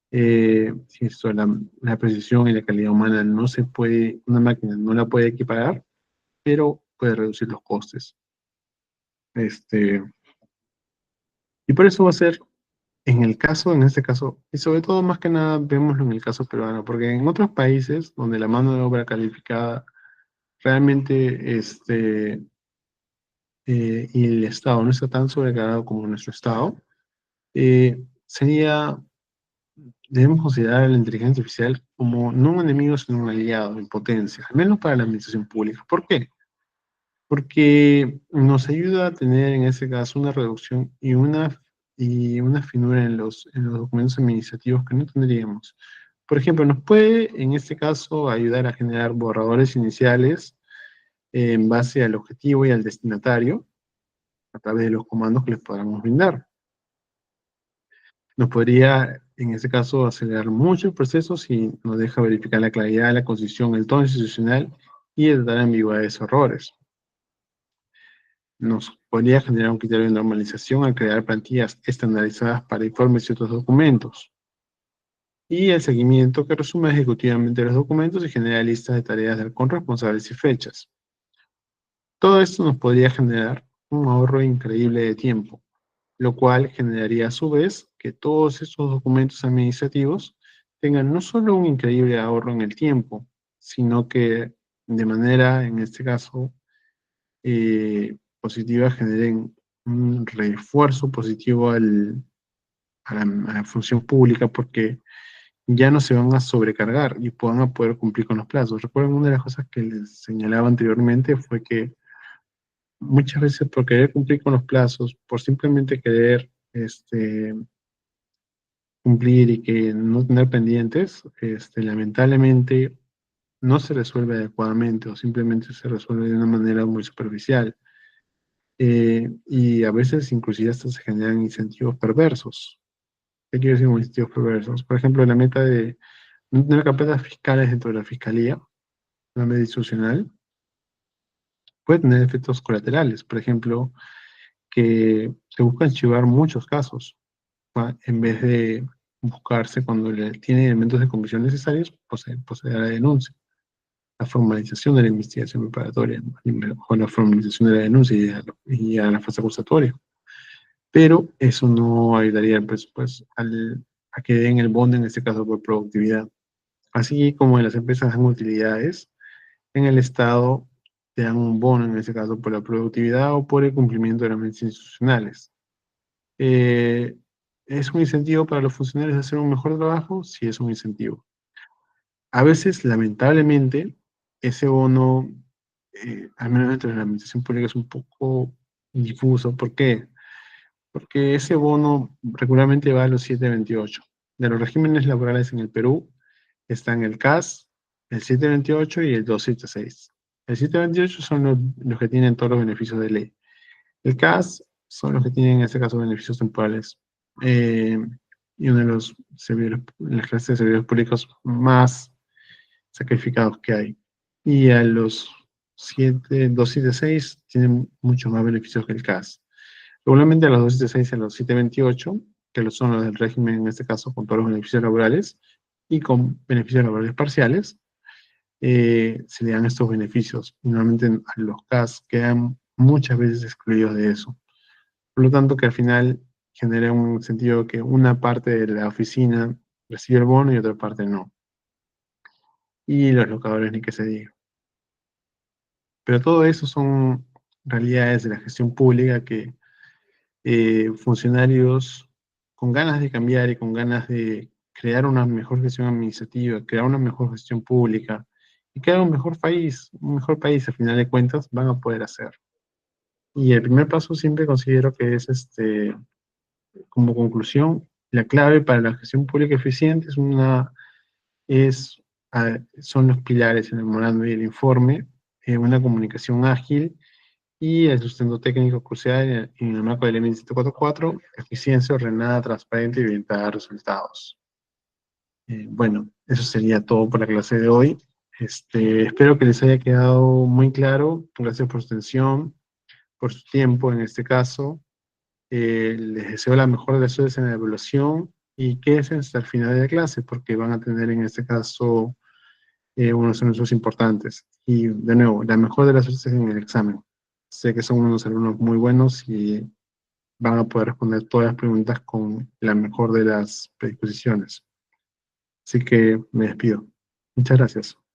Si esto, la precisión y la calidad humana no se puede, una máquina no la puede equiparar, pero puede reducir los costes. Este, y por eso va a ser, en este caso, y sobre todo más que nada vemoslo en el caso peruano, porque en otros países donde la mano de obra calificada realmente, y el Estado no está tan sobrecargado como nuestro Estado, sería, debemos considerar a la inteligencia artificial como no un enemigo, sino un aliado en potencia, al menos para la administración pública. ¿Por qué? Porque nos ayuda a tener en ese caso una reducción y una finura en los documentos administrativos que no tendríamos. Por ejemplo, nos puede en este caso ayudar a generar borradores iniciales en base al objetivo y al destinatario a través de los comandos que les podamos brindar. Nos podría, en este caso, acelerar mucho el proceso si nos deja verificar la claridad, la concisión, el tono institucional y evitar ambigüedades o errores. Nos podría generar un criterio de normalización al crear plantillas estandarizadas para informes y otros documentos. Y el seguimiento que resume ejecutivamente los documentos y genera listas de tareas con responsables y fechas. Todo esto nos podría generar un ahorro increíble de tiempo, lo cual generaría a su vez que todos estos documentos administrativos tengan no solo un increíble ahorro en el tiempo, sino que de manera, en este caso, positiva, generen un refuerzo positivo a la función pública, porque ya no se van a sobrecargar y puedan a poder cumplir con los plazos. Recuerden, una de las cosas que les señalaba anteriormente fue que muchas veces por querer cumplir con los plazos, por simplemente querer cumplir y que no tener pendientes, lamentablemente no se resuelve adecuadamente o simplemente se resuelve de una manera muy superficial. Y a veces inclusive hasta se generan incentivos perversos. ¿Qué quiero decir con incentivos perversos? Por ejemplo, la meta de no tener carpetas fiscales dentro de la fiscalía, una medida institucional, puede tener efectos colaterales. Por ejemplo, que se busca archivar muchos casos, ¿va? En vez de buscarse cuando tiene elementos de convicción necesarios, proceder a la denuncia. La formalización de la investigación preparatoria, o la formalización de la denuncia y a la fase acusatoria. Pero eso no ayudaría al presupuesto, a que den el bono en este caso por productividad. Así como en las empresas dan utilidades, en el Estado te dan un bono en este caso por la productividad o por el cumplimiento de las medidas institucionales. Eh, ¿Es un incentivo para los funcionarios de hacer un mejor trabajo? Sí, es un incentivo. A veces, lamentablemente, ese bono, al menos dentro de la administración pública, es un poco difuso. ¿Por qué? Porque ese bono regularmente va a los 728. De los regímenes laborales en el Perú están el CAS, el 728 y el 276. El 728 son los que tienen todos los beneficios de ley. El CAS son los que tienen, en este caso, beneficios temporales. Eh, y uno de los servidores, las clases de servidores públicos más sacrificados que hay. Y a los 276 tienen muchos más beneficios que el CAS. Regularmente a los 276 y a los 728, que son los del régimen, en este caso, con todos los beneficios laborales y con beneficios laborales parciales, se le dan estos beneficios. Normalmente a los CAS quedan muchas veces excluidos de eso. Por lo tanto, que al final genera un sentido que una parte de la oficina recibe el bono y otra parte no. Y los locadores ni que se diga. Pero todo eso son realidades de la gestión pública que funcionarios con ganas de cambiar y con ganas de crear una mejor gestión administrativa, crear una mejor gestión pública y crear un mejor país, al final de cuentas, van a poder hacer. Y el primer paso siempre considero que es, como conclusión, la clave para la gestión pública eficiente es, son los pilares en el memorando y el informe, una comunicación ágil y el sustento técnico crucial en el marco del M144, eficiencia ordenada, transparente y orientada a resultados. Bueno, eso sería todo por la clase de hoy. Espero que les haya quedado muy claro. Gracias por su atención, por su tiempo en este caso. Les deseo la mejor de las suertes en la evaluación y quédense hasta el final de la clase porque van a tener en este caso unos anuncios importantes. Y de nuevo, la mejor de las suertes en el examen. Sé que son unos alumnos muy buenos y van a poder responder todas las preguntas con la mejor de las predisposiciones. Así que me despido. Muchas gracias.